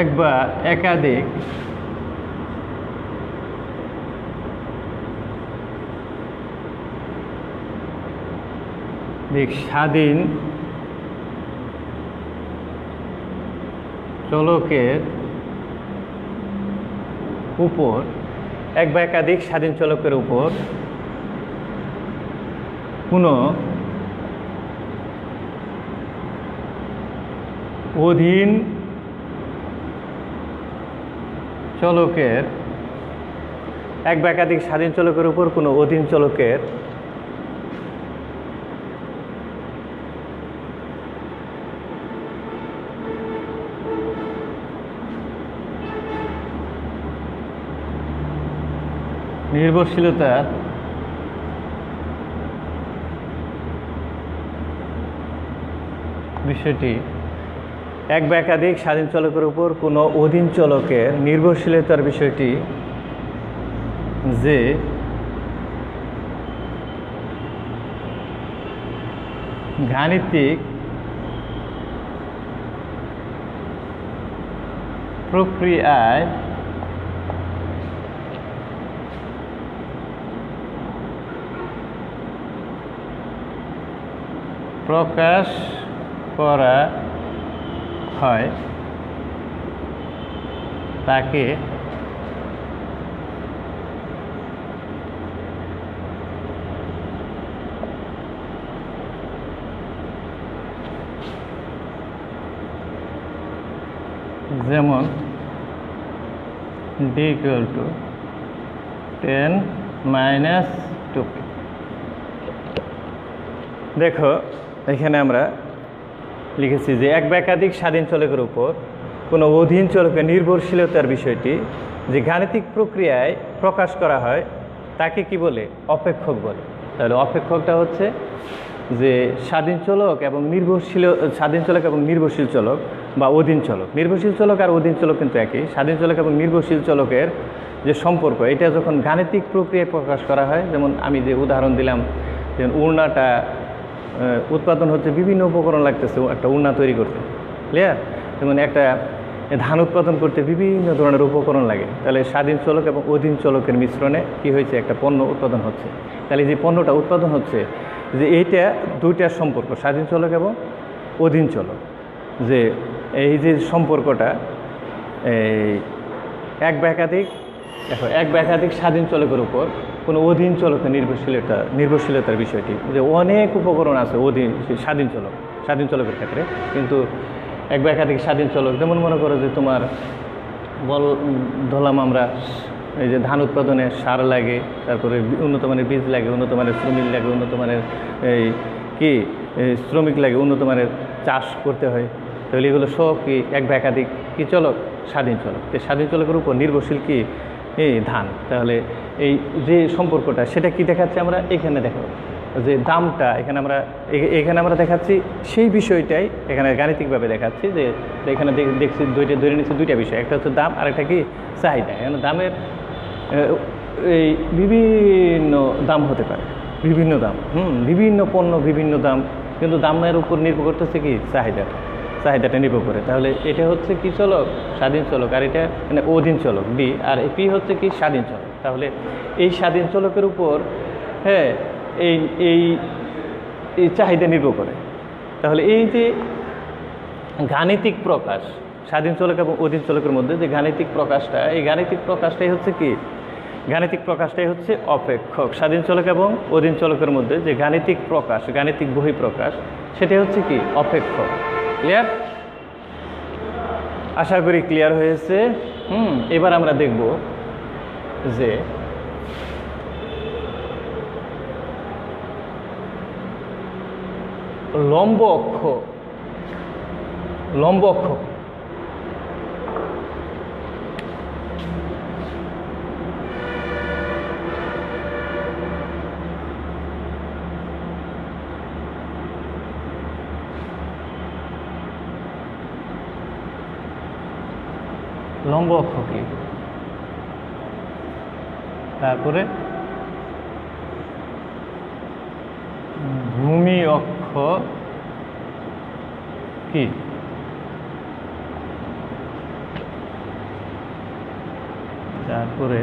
এক বা একাধিক স্বাধীন চলকের উপর, এক বা একাধিক স্বাধীন চলকের উপর কোনো অধীন চলকের, এক বা একাধিক স্বাধীন চলকের উপর কোনো অধীন চলকের নির্ভরশীলতার বিষয়টি, এক বা একাধিক স্বাধীন চলকের উপর কোনো অধীন চলকের নির্ভরশীলতার বিষয়টি যে গাণিতিক প্রক্রিয়ায় প্রকাশ করা হয় তাকে যেমন d = 10 - 2p। দেখো এখানে আমরা লিখেছি যে এক বা একাধিক স্বাধীন চলকের উপর কোনো অধীন চলকের নির্ভরশীলতার বিষয়টি যে গাণিতিক প্রক্রিয়ায় প্রকাশ করা হয় তাকে কি বলে, অপেক্ষক বলে। তাহলে অপেক্ষকটা হচ্ছে যে স্বাধীন চলক এবং স্বাধীন চলক এবং নির্ভরশীল চলক বা অধীন চলক। নির্ভরশীল চলক আর অধীন চলক কিন্তু একই। স্বাধীন চলক এবং নির্ভরশীল চলকের যে সম্পর্ক, এটা যখন গাণিতিক প্রক্রিয়ায় প্রকাশ করা হয়, যেমন আমি যে উদাহরণ দিলাম, যেমন উড়নাটা উৎপাদন হচ্ছে, বিভিন্ন উপকরণ লাগতেছে একটা উড়না তৈরি করতে। ক্লিয়ার? যেমন একটা ধান উৎপাদন করতে বিভিন্ন ধরনের উপকরণ লাগে। তাহলে স্বাধীন চলক এবং অধীন চলকের মিশ্রণে কি হয়েছে, একটা পণ্য উৎপাদন হচ্ছে। তাহলে যে পণ্যটা উৎপাদন হচ্ছে, যে এইটা দুইটার সম্পর্ক, স্বাধীন চলক এবং অধীন চলক, যে এই যে সম্পর্কটা এক বা একাধিক স্বাধীন চলকের উপর কোনো অধীন চলকের নির্ভরশীলতার বিষয়টি, যে অনেক উপকরণ আছে স্বাধীন চলকের ক্ষেত্রে, কিন্তু এক বা একাধিক স্বাধীন চলক, যেমন মনে করো যে তোমার ধরলাম আমরা এই যে ধান উৎপাদনে সার লাগে, তারপরে উন্নত মানের বীজ লাগে, উন্নত মানের শ্রমিক লাগে, উন্নত মানের এই কি শ্রমিক লাগে, উন্নত মানের চাষ করতে হয়। তাহলে এগুলো সব কি এক বা একাধিক কি চলক? স্বাধীন চলক। এই স্বাধীন চলকের উপর নির্ভরশীল কি এই ধান। তাহলে এই যে সম্পর্কটা সেটা কি দেখাচ্ছে আমরা এখানে দেখাবো, যে দামটা এখানে আমরা দেখাচ্ছি সেই বিষয়টাই এখানে গাণিতিকভাবে দেখাচ্ছি। যে এখানে দেখছি ধরে নিচ্ছি দুইটা বিষয়, একটা হচ্ছে দাম আর একটা কি চাহিদা। এখানে দামের এই বিভিন্ন দাম হতে পারে, বিভিন্ন দাম, বিভিন্ন পণ্য বিভিন্ন দাম, কিন্তু দামের উপর নির্ভর করতেছে কি চাহিদাটা নির্ভর করে। তাহলে এটা হচ্ছে কি চলক? স্বাধীন চলক। আর এটা মানে অধীন চলক ডি, আর পি হচ্ছে কি স্বাধীন চলক। তাহলে এই স্বাধীন চলকের উপর হ্যাঁ এই এই এই চাহিদা নির্ভর করে। তাহলে এই যে গাণিতিক প্রকাশ স্বাধীন চলক এবং অধীন চলকের মধ্যে যে গাণিতিক প্রকাশটা, এই গাণিতিক প্রকাশটাই হচ্ছে কি? গাণিতিক প্রকাশটাই হচ্ছে অপেক্ষক। স্বাধীন চলক এবং অধীন চলকের মধ্যে যে গাণিতিক প্রকাশ, গাণিতিক বহিঃপ্রকাশ, সেটাই হচ্ছে কি? অপেক্ষক। ক্লিয়ার? আশা করি ক্লিয়ার হয়েছে। এবার আমরা দেখব যে লম্ব অক্ষ, লম্ব অক্ষ লম্ব অক্ষ কি, তারপরে ভূমি অক্ষ কি, তারপরে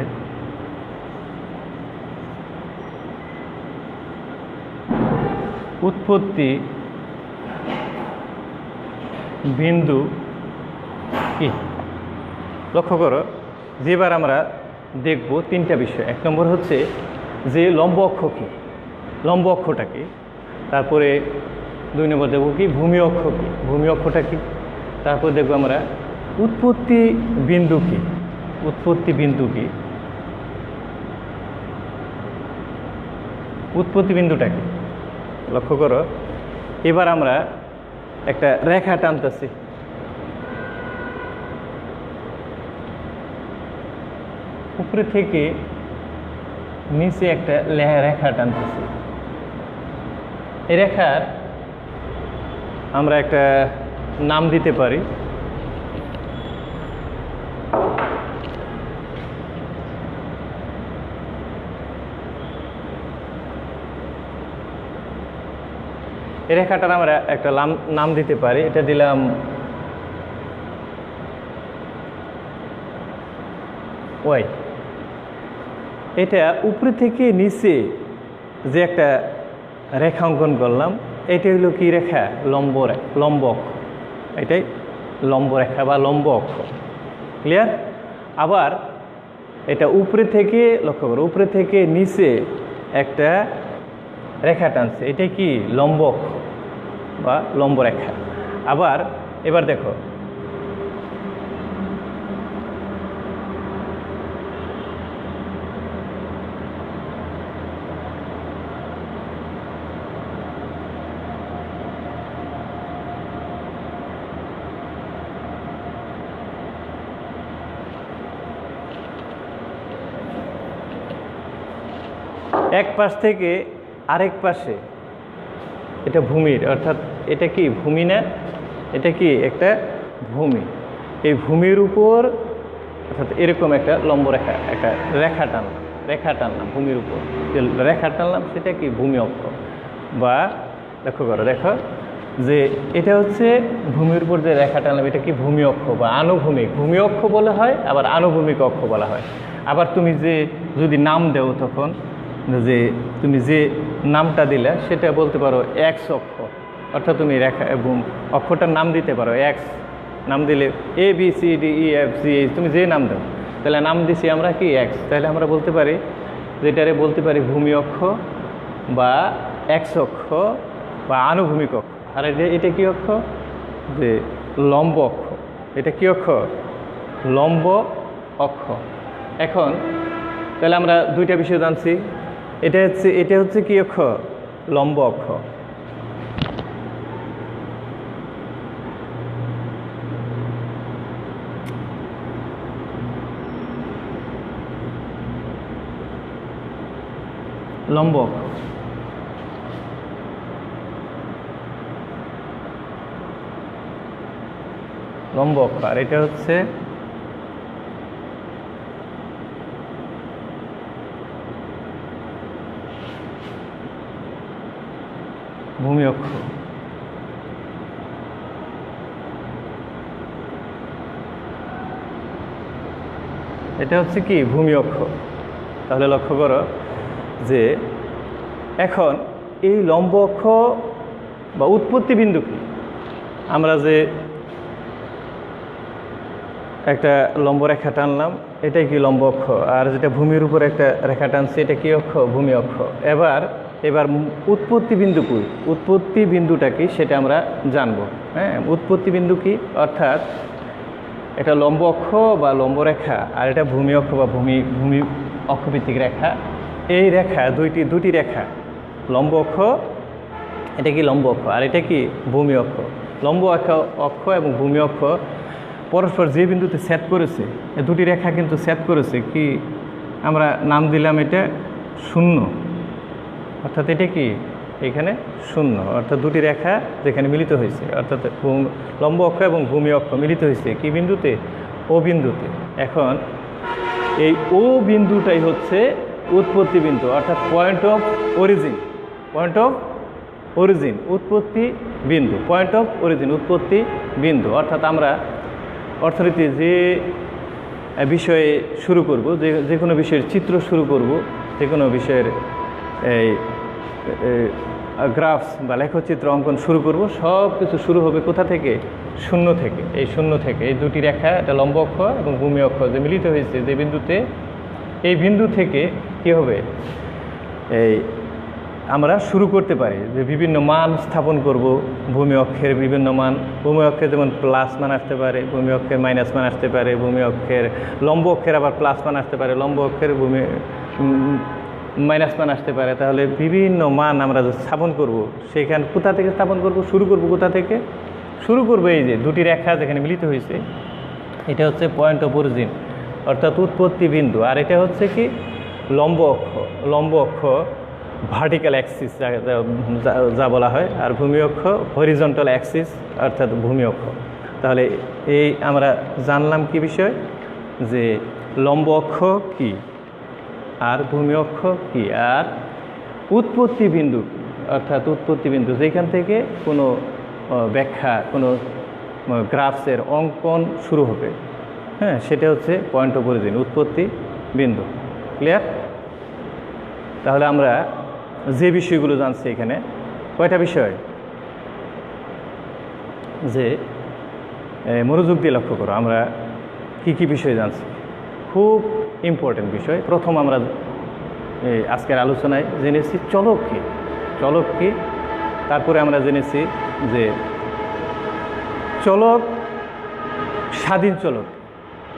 উৎপত্তি বিন্দু কি। লক্ষ্য করো, যেবার আমরা দেখব তিনটা বিষয়। এক নম্বর হচ্ছে যে লম্ব অক্ষ কি, লম্ব অক্ষটা কি। তারপরে দুই নম্বর দেখব কি ভূমি অক্ষ কি, ভূমি অক্ষটা কি। তারপর দেখব আমরা উৎপত্তি বিন্দু কি, উৎপত্তি বিন্দু কি, উৎপত্তি বিন্দুটা কি। লক্ষ্য করো, এবার আমরা একটা রেখা টানতেছি। উপরে থেকে নিচে একটা রেখা টানতেছি। এই রেখার আমরা একটা নাম দিতে পারি। এই রেখাটার আমরা একটা নাম দিতে পারি। এটা দিলাম ওয়াই। এটা উপরে থেকে নিচে যে একটা রেখা অঙ্কন করলাম, এটা হলো কি রেখা? লম্ব অক্ষ। এটাই লম্ব রেখা বা লম্ব অক্ষ। ক্লিয়ার? আবার এটা উপরে থেকে, লক্ষ্য করো, উপরে থেকে নিচে একটা রেখা টানছে, এটা কি? লম্ব অক্ষ বা লম্ব রেখা। আবার এবার দেখো, এক পাশ থেকে আরেক পাশে এটা ভূমির, অর্থাৎ এটা কি ভূমি না? এটা কি একটা ভূমি। এই ভূমির উপর অর্থাৎ এরকম একটা লম্ব রেখা, একটা রেখা টানলাম ভূমির উপর, যে রেখা টানলাম সেটা কি? ভূমি অক্ষ। বা লক্ষ্য করো, দেখো যে এটা হচ্ছে ভূমির উপর যে রেখা টানলাম, এটা কি? ভূমি অক্ষ বা আনুভূমিক। ভূমি অক্ষ বলা হয়, আবার আনুভূমিক অক্ষ বলা হয়। আবার তুমি যে যদি নাম দেও, তখন যে তুমি যে নামটা দিলে সেটা বলতে পারো এক্স অক্ষ। অর্থাৎ তুমি রেখা এবং অক্ষটার নাম দিতে পারো এক্স। নাম দিলে A B C D E F G H, তুমি যে নাম দাও, তাহলে নাম দিছি আমরা কি? এক্স। তাহলে আমরা বলতে পারি, যেটারে বলতে পারি ভূমি অক্ষ বা এক্স অক্ষ বা আনুভূমিক অক্ষ। আর এটা কি অক্ষ? যে লম্ব অক্ষ। এটা কি অক্ষ? লম্ব অক্ষ। এখন তাহলে আমরা দুইটা বিষয় জানছি। এটা হচ্ছে কি অক্ষ? লম্ব অক্ষ। লম্ব অক্ষ। লম্ব অক্ষ। আর এটা হচ্ছে ভূমি অক্ষ। এটা হচ্ছে কি? ভূমি অক্ষ। তাহলে লক্ষ্য করো যে এখন এই লম্ব অক্ষ বা উৎপত্তি বিন্দু কি? আমরা যে একটা লম্ব রেখা টানলাম, এটাই কি? লম্ব অক্ষ। আর যেটা ভূমির উপর একটা রেখা টানছে, এটা কি অক্ষ? ভূমি অক্ষ। এবার উৎপত্তি বিন্দু কি? উৎপত্তি বিন্দুটা কি সেটা আমরা জানবো। হ্যাঁ, উৎপত্তি বিন্দু কি? অর্থাৎ এটা লম্ব অক্ষ বা লম্ব রেখা, আর এটা ভূমি অক্ষ বা ভূমি অক্ষভিত্তিক রেখা। এই রেখা দুটি রেখা, লম্ব অক্ষ, এটা কি? লম্ব অক্ষ। আর এটা কি? ভূমি অক্ষ। লম্ব অক্ষ এবং ভূমি অক্ষ পরস্পর যে বিন্দুতে ছেদ করেছে, এই দুটি রেখা কিন্তু ছেদ করেছে কি? আমরা নাম দিলাম এটা শূন্য। অর্থাৎ এটা কি? এখানে শূন্য। অর্থাৎ দুটি রেখা যেখানে মিলিত হয়েছে, অর্থাৎ লম্ব অক্ষ এবং ভূমি অক্ষ মিলিত হয়েছে কি বিন্দুতে? ও বিন্দুতে। এখন এই ও বিন্দুটাই হচ্ছে উৎপত্তি বিন্দু, অর্থাৎ point of origin. Point of origin, উৎপত্তি বিন্দু। পয়েন্ট অফ অরিজিন, উৎপত্তি বিন্দু। অর্থাৎ আমরা অর্থনীতি যে বিষয়ে শুরু করব, যে কোনো বিষয়ের চিত্র শুরু করব, যে কোনো বিষয়ের এই গ্রাফস বা লেখচিত্র অঙ্কন শুরু করব, সব কিছু শুরু হবে কোথা থেকে? শূন্য থেকে। এই শূন্য থেকে এই দুটি রেখা, এটা লম্ব অক্ষ এবং ভূমি অক্ষ যে মিলিত হয়েছে যে বিন্দুতে, এই বিন্দু থেকে কি হবে? আমরা শুরু করতে পারি যে বিভিন্ন মান স্থাপন করব। ভূমি অক্ষের বিভিন্ন মান, ভূমি অক্ষের যেমন প্লাস মান আসতে পারে, ভূমি অক্ষের মাইনাস মান আসতে পারে, ভূমি অক্ষের লম্ব অক্ষের আবার প্লাস মান আসতে পারে, লম্ব অক্ষের ভূমি মাইনাস মান আসতে পারে। তাহলে বিভিন্ন মান আমরা যে স্থাপন করব, সেখানে কোথা থেকে স্থাপন করব? শুরু করব কোথা থেকে? শুরু করব এই যে দুটি রেখা যেখানে মিলিত হয়েছে, এটা হচ্ছে পয়েন্ট অফ অরিজিন, অর্থাৎ উৎপত্তি বিন্দু। আর এটা হচ্ছে কি? লম্ব অক্ষ। লম্ব অক্ষ ভার্টিক্যাল অ্যাক্সিস যা বলা হয়, আর ভূমি অক্ষ হরিজন্টাল অ্যাক্সিস, অর্থাৎ ভূমি অক্ষ। তাহলে এই আমরা জানলাম কি বিষয়? যে লম্ব অক্ষ কি, আর ভূমি অক্ষ কি, আর উৎপত্তি বিন্দু, অর্থাৎ উৎপত্তি বিন্দু যেখান থেকে কোনো ব্যাখ্যা, কোনো গ্রাফসের অঙ্কন শুরু হবে। হ্যাঁ, সেটা হচ্ছে পয়েন্ট অফ অরিজিন, উৎপত্তি বিন্দু। ক্লিয়ার? তাহলে আমরা যে বিষয়গুলো জানছি এখানে, কয়টা বিষয়? যে মনোযোগ দিয়ে লক্ষ্য করো, আমরা কি বিষয় জানছি, খুব ইম্পর্টেন্ট বিষয়। প্রথম আমরা আজকের আলোচনায় জেনেছি চলক কি। চলক কি? তারপরে আমরা জেনেছি যে চলক, স্বাধীন চলক।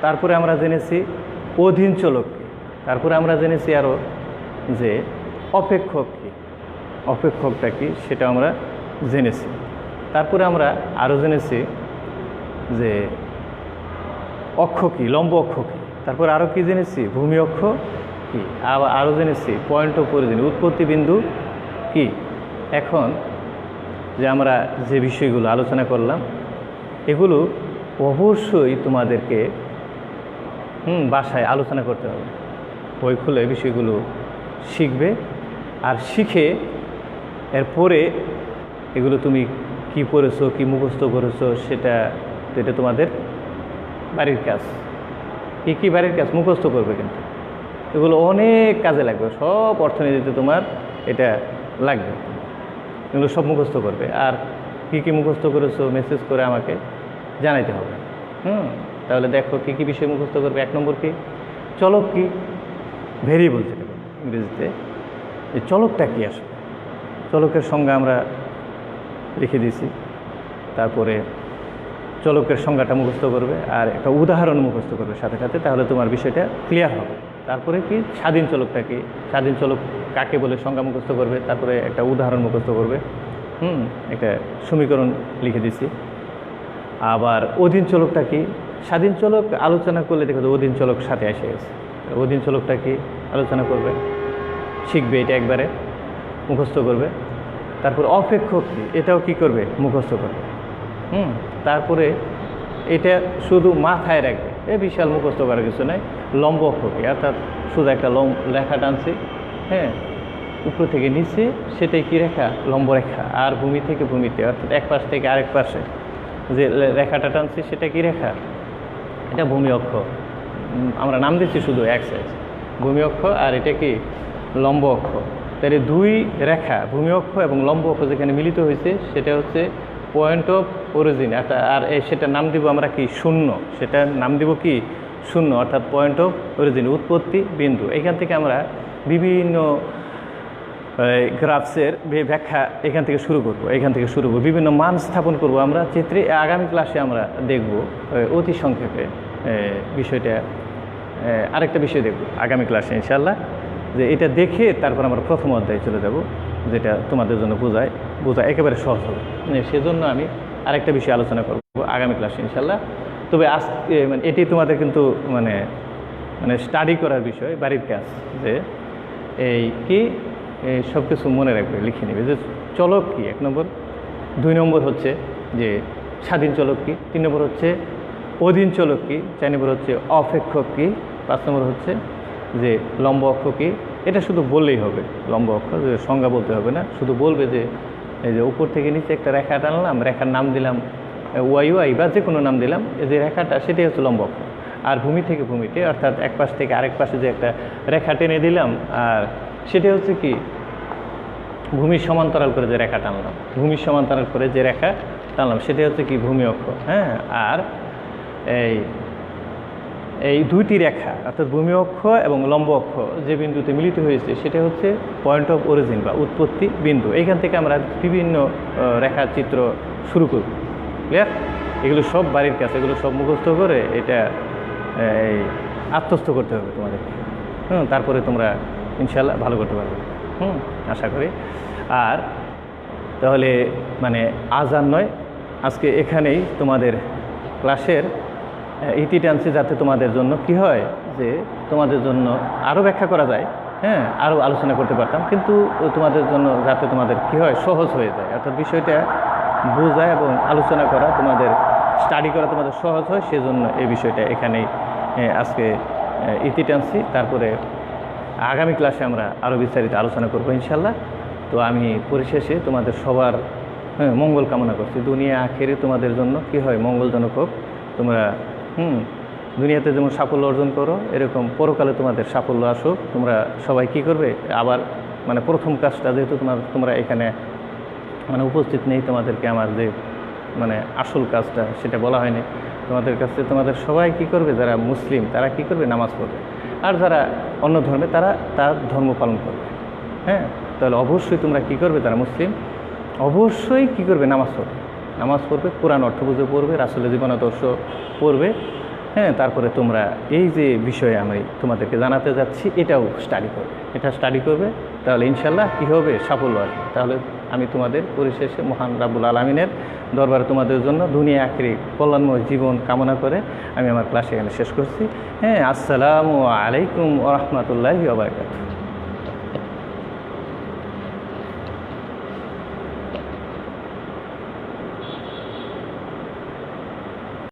তারপরে আমরা জেনেছি অধীন চলক কি। তারপরে আমরা জেনেছি আরও যে অপেক্ষক কি, অপেক্ষকটা কি সেটা আমরা জেনেছি। তারপরে আমরা আরও জেনেছি যে অক্ষ কি, লম্ব অক্ষ কি। তারপর আরও কি জেনেছি? ভূমি অক্ষ কি। আরও জেনেছি পয়েন্ট অফ অরিজিন, উৎপত্তি বিন্দু কি। এখন যে আমরা যে বিষয়গুলো আলোচনা করলাম, এগুলো অবশ্যই তোমাদেরকে বাসায় আলোচনা করতে হবে। বই খুলে বিষয়গুলো শিখবে, আর শিখে এরপরে এগুলো তুমি কি পড়েছো, কি মুখস্থ করেছো, সেটা তোমাদের বাড়ির কাজ। কি বাড়ির কাজ? মুখস্থ করবে, কিন্তু এগুলো অনেক কাজে লাগবে। সব অর্থনীতিতে তোমার এটা লাগবে, এগুলো সব মুখস্থ করবে। আর কি মুখস্থ করেছো মেসেজ করে আমাকে জানাইতে হবে। তাহলে দেখো কি বিষয় মুখস্থ করবে। 1 নম্বর কি? চলক কি, ভেরিয়েবল যেটা ইংরেজিতে। এই চলকটা কি আসলে? চলকের সংজ্ঞা আমরা লিখে দিয়েছি। তারপরে চলকের সংজ্ঞাটা মুখস্থ করবে, আর একটা উদাহরণ মুখস্থ করবে সাথে সাথে, তাহলে তোমার বিষয়টা ক্লিয়ার হবে। তারপরে কি স্বাধীন চলকটা কি, স্বাধীন চলক কাকে বলে সংজ্ঞা মুখস্থ করবে, তারপরে একটা উদাহরণ মুখস্থ করবে, একটা সমীকরণ লিখে দিচ্ছি। আবার অধীন চলকটা কি, স্বাধীন চলক আলোচনা করলে দেখো অধীন চলক সাথে এসে গেছে। অধীন চলকটা কি আলোচনা করবে, শিখবে, এটা একবারে মুখস্থ করবে। তারপর অপেক্ষক কি, এটাও কি করবে, মুখস্থ করবে। তারপরে এটা শুধু মাথায় রাখবে, বিশাল মুখস্থ করার কিছু নাই। লম্ব অক্ষ কি, অর্থাৎ শুধু একটা রেখা টানছে, হ্যাঁ, উপর থেকে নিচে, সেটাই কি রেখা, লম্ব রেখা। আর ভূমি থেকে ভূমিতে, অর্থাৎ এক পাশ থেকে আরেক পাশে যে রেখাটা টানছে সেটা কি রেখা, এটা ভূমি অক্ষ। আমরা নাম দিচ্ছি শুধু এক সাইজ, ভূমি অক্ষ, আর এটা কি লম্ব অক্ষ। তাহলে দুই রেখা ভূমি অক্ষ এবং লম্ব অক্ষ যেখানে মিলিত হয়েছে সেটা হচ্ছে পয়েন্ট অফ অরিজিন। আর সেটা নাম দিব আমরা কি, শূন্য। সেটা নাম দিব কি, শূন্য, অর্থাৎ পয়েন্ট অফ অরিজিন, উৎপত্তি বিন্দু। এখান থেকে আমরা বিভিন্ন গ্রাফসের ব্যাখ্যা এখান থেকে শুরু করব, বিভিন্ন মান স্থাপন করব আমরা চিত্রে। আগামী ক্লাসে আমরা দেখব অতি সংক্ষেপে বিষয়টা, আরেকটা বিষয় দেখব আগামী ক্লাসে ইনশাআল্লাহ, যে এটা দেখে তারপর আমরা প্রথম অধ্যায়ে চলে যাব, যেটা তোমাদের জন্য বোঝা একেবারে সহজ হবে। সেজন্য আমি আরেকটা বিষয় আলোচনা করব আগামী ক্লাসে ইনশাআল্লাহ। তবে আজকে এটি তোমাদের কিন্তু মানে স্টাডি করার বিষয়, বাড়ির কাজ, যে এই কি সব কিছু মনে রাখবে, লিখে নেবে যে চলক কি 1 নম্বর, 2 নম্বর হচ্ছে যে স্বাধীন চলক কি, 3 নম্বর হচ্ছে অধীন চলক কি, 4 নম্বর হচ্ছে অপেক্ষক কি, 5 নম্বর হচ্ছে যে লম্ব অক্ষ কি। এটা শুধু বললেই হবে, লম্ব অক্ষ সংজ্ঞা বলতে হবে না, শুধু বলবে যে এই যে উপর থেকে নিচে একটা রেখা টানলাম, রেখার নাম দিলাম ওয়াই বা যে কোনো নাম দিলাম, এই যে রেখাটা সেটাই হচ্ছে লম্ব অক্ষ। আর ভূমি থেকে ভূমিতে, অর্থাৎ এক পাশ থেকে আরেক পাশে যে একটা রেখা টেনে দিলাম, আর সেটা হচ্ছে কি ভূমির সমান্তরাল করে যে রেখা টানলাম, ভূমির সমান্তরাল করে যে রেখা টানলাম সেটা হচ্ছে কি ভূমি অক্ষ। হ্যাঁ, আর এই দুইটি রেখা অর্থাৎ ভূমি অক্ষ এবং লম্ব অক্ষ যে বিন্দুতে মিলিত হয়েছে সেটা হচ্ছে পয়েন্ট অফ অরিজিন বা উৎপত্তি বিন্দু। এইখান থেকে আমরা বিভিন্ন রেখাচিত্র শুরু করব। ক্লিয়ার? এগুলো সব বাড়ির কাছে, এগুলো সব মুখস্থ করে এটা আত্মস্থ করতে হবে তোমাদেরকে। তারপরে তোমরা ইনশাআল্লাহ ভালো করতে পারবে, আশা করি। আর তাহলে আজ আর নয়, আজকে এখানেই তোমাদের ক্লাসের ইতি টানছি, যাতে তোমাদের জন্য কি হয়, যে তোমাদের জন্য আরও ব্যাখ্যা করা যায়, হ্যাঁ, আরও আলোচনা করতে পারতাম, কিন্তু তোমাদের জন্য যাতে তোমাদের কি হয়, সহজ হয়ে যায়, অর্থাৎ বিষয়টা বোঝা এবং আলোচনা করা, তোমাদের স্টাডি করা তোমাদের সহজ হয়, সেজন্য এই বিষয়টা এখানেই আজকে ইতি টানছি। তারপরে আগামী ক্লাসে আমরা আরও বিস্তারিত আলোচনা করবো ইনশাল্লাহ। তো আমি পরিশেষে তোমাদের সবার মঙ্গল কামনা করছি, দুনিয়া আখেরে তোমাদের জন্য কি হয়, মঙ্গলজনক হোক। তোমরা দুনিয়াতে যেমন সাফল্য অর্জন করো, এরকম পরকালে তোমাদের সাফল্য আসুক। তোমরা সবাই কি করবে, আবার প্রথম কাজটা, যেহেতু তোমরা এখানে উপস্থিত নেই, তোমাদেরকে আমার যে আসল কাজটা সেটা বলা হয়নি তোমাদের কাছে। তোমাদের সবাই কি করবে, যারা মুসলিম তারা কি করবে, নামাজ পড়বে, আর যারা অন্য ধর্মে তারা তার ধর্ম পালন করবে। হ্যাঁ, তাহলে অবশ্যই তোমরা কি করবে, যারা মুসলিম অবশ্যই কি করবে, নামাজ পড়বে, কোরআন অর্থ বুঝে পড়বে, রাসূলের জীবনাদর্শ পড়বে। হ্যাঁ, তারপরে তোমরা এই যে বিষয়ে আমি তোমাদেরকে জানাতে যাচ্ছি এটাও স্টাডি করবে, তাহলে ইনশাল্লাহ কী হবে, সাফল্য আসবে। তাহলে আমি তোমাদের পরিশেষে মহান রাব্বুল আলামিনের দরবারে তোমাদের জন্য দুনিয়া আখিরে কল্যাণময় জীবন কামনা করে আমি আমার ক্লাস এখানে শেষ করছি। হ্যাঁ, আসসালামু আলাইকুম ওয়া রাহমাতুল্লাহি ওয়া বারাকাতুহু।